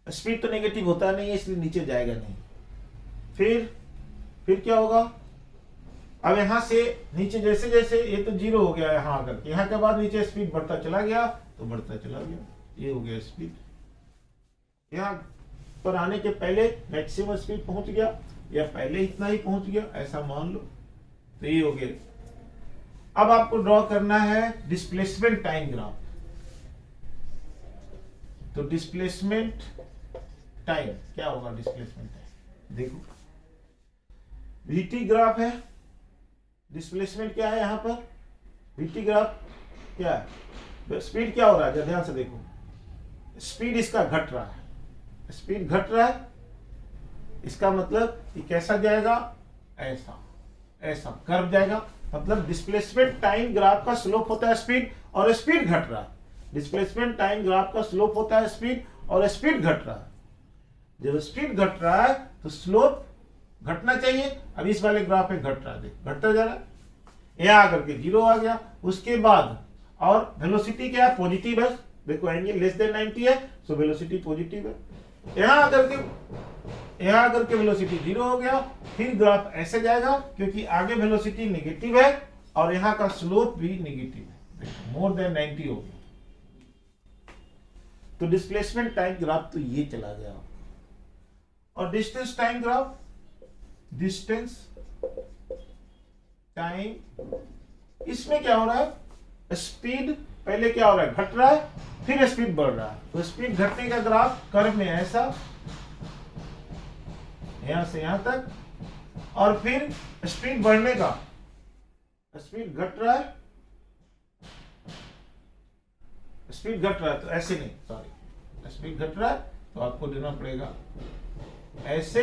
स्पीड तो नेगेटिव होता नहीं है इसलिए नीचे जाएगा नहीं। फिर क्या होगा, अब यहां से नीचे जैसे जैसे ये तो 0 हो गया यहां आकर, यहां के बाद नीचे स्पीड बढ़ता चला गया, तो बढ़ता चला गया, ये हो गया स्पीड। यहां पर आने के पहले मैक्सिमम स्पीड पहुंच गया, या पहले इतना ही पहुंच गया, ऐसा मान लो, तो ये हो गया। अब आपको ड्रॉ करना है डिस्प्लेसमेंट टाइम ग्राफ। तो डिस्प्लेसमेंट टाइम क्या होगा, डिस्प्लेसमेंट टाइम देखो, VT ग्राफ है, डिस्प्लेसमेंट क्या है यहां पर, VT ग्राफ क्या है, स्पीड क्या हो रहा है, ध्यान से देखो, स्पीड इसका घट रहा है, स्पीड घट रहा है, इसका मतलब ये कैसा जाएगा, ऐसा ऐसा कर्व जाएगा, मतलब डिस्प्लेसमेंट टाइम ग्राफ का स्लोप होता है स्पीड, और स्पीड घट रहा है। डिस्प्लेसमेंट टाइम ग्राफ का स्लोप होता है स्पीड, और स्पीड घट रहा है। जब स्पीड घट रहा है तो स्लोप घटना चाहिए, अब इस वाले ग्राफ में घट रहा है, घटता जा रहा है, यहां आकर के 0 आ गया। उसके बाद और वेलोसिटी क्या है, पॉजिटिव है, देखो एंगल लेस देन 90 है, सो वेलोसिटी पॉजिटिव है। यहाँ आकर के वेलोसिटी 0 हो गया, फिर ग्राफ ऐसे जाएगा क्योंकि आगे वेलोसिटी नेगेटिव है और यहाँ का स्लोप भी नेगेटिव है, मोर देन 90 हो गया। तो डिस्प्लेसमेंट टाइम ग्राफ तो ये चला गया। और distance time graph, distance time, इसमें क्या हो रहा है, स्पीड पहले क्या हो रहा है, घट रहा है, फिर स्पीड बढ़ रहा है। तो स्पीड घटने का ग्राफ कर्व में ऐसा, यहां से यहां तक, और फिर स्पीड बढ़ने का, स्पीड घट रहा है, स्पीड घट रहा है तो ऐसे नहीं, सॉरी, स्पीड घट रहा है तो आपको देना पड़ेगा ऐसे,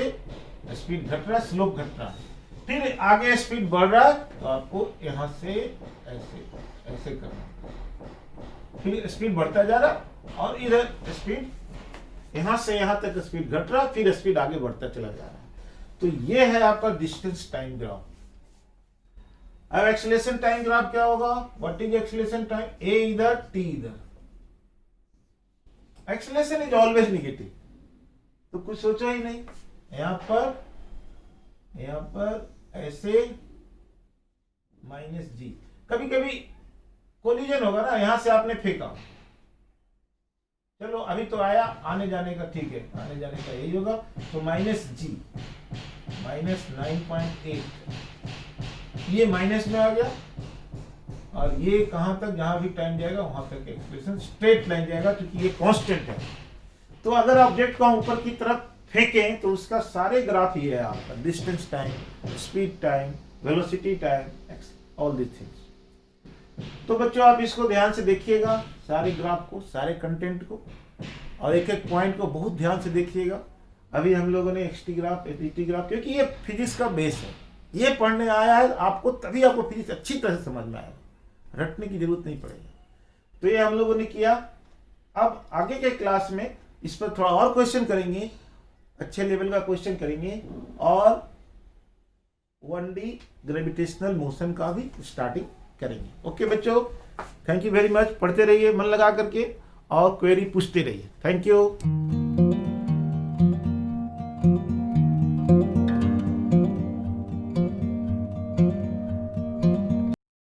स्पीड घट रहा है, स्लोप घट रहा है, फिर आगे स्पीड बढ़ रहा है तो आपको यहां से ऐसे ऐसे करना, फिर स्पीड बढ़ता जा रहा है और इधर स्पीड यहां से यहां तक स्पीड घट रहा है, फिर स्पीड आगे बढ़ता चला जा रहा है। तो ये है आपका डिस्टेंस टाइम ग्राफ। अब एक्सीलरेशन टाइम ग्राफ क्या होगा, व्हाट इज एक्सीलरेशन टाइम, ए इधर टी इधर, एक्सीलरेशन इज ऑलवेज नेगेटिव, तो कुछ सोचो ही नहीं, यहां पर ऐसे माइनस जी, कभी कभी कोलिजन होगा ना, यहां से आपने फेंका, चलो अभी तो आया, आने जाने का ठीक है, आने जाने का यही होगा, तो माइनस जी, माइनस 9.8, ये माइनस में आ गया, और ये कहां तक, जहां भी टाइम जाएगा वहां तक एक्सप्रेशन स्ट्रेट लाइन जाएगा क्योंकि ये कांस्टेंट है। तो अगर ऑब्जेक्ट को ऊपर की तरफ फेंकें तो उसका सारे ग्राफ ये है आपका, distance time, speed time, velocity time, all this things. तो बच्चों आप इसको ध्यान से देखिएगा, सारे ग्राफ को, सारे कंटेंट को, और एक एक पॉइंट को बहुत ध्यान से देखिएगा। अभी हम लोगों ने एक्सटी ग्राफ, एपीटी ग्राफ, क्योंकि ये फिजिक्स का बेस है, ये पढ़ने आया है आपको, तभी आपको फिजिक्स अच्छी तरह से समझ में आएगा, रटने की जरूरत नहीं पड़ेगी। तो ये हम लोगों ने किया। अब आगे के क्लास में इस पर थोड़ा और क्वेश्चन करेंगे, अच्छे लेवल का क्वेश्चन करेंगे, और 1D ग्रेविटेशनल मोशन का भी स्टार्टिंग करेंगे। ओके बच्चों, थैंक यू वेरी मच, पढ़ते रहिए मन लगा करके और क्वेरी पूछते रहिए। Thank you.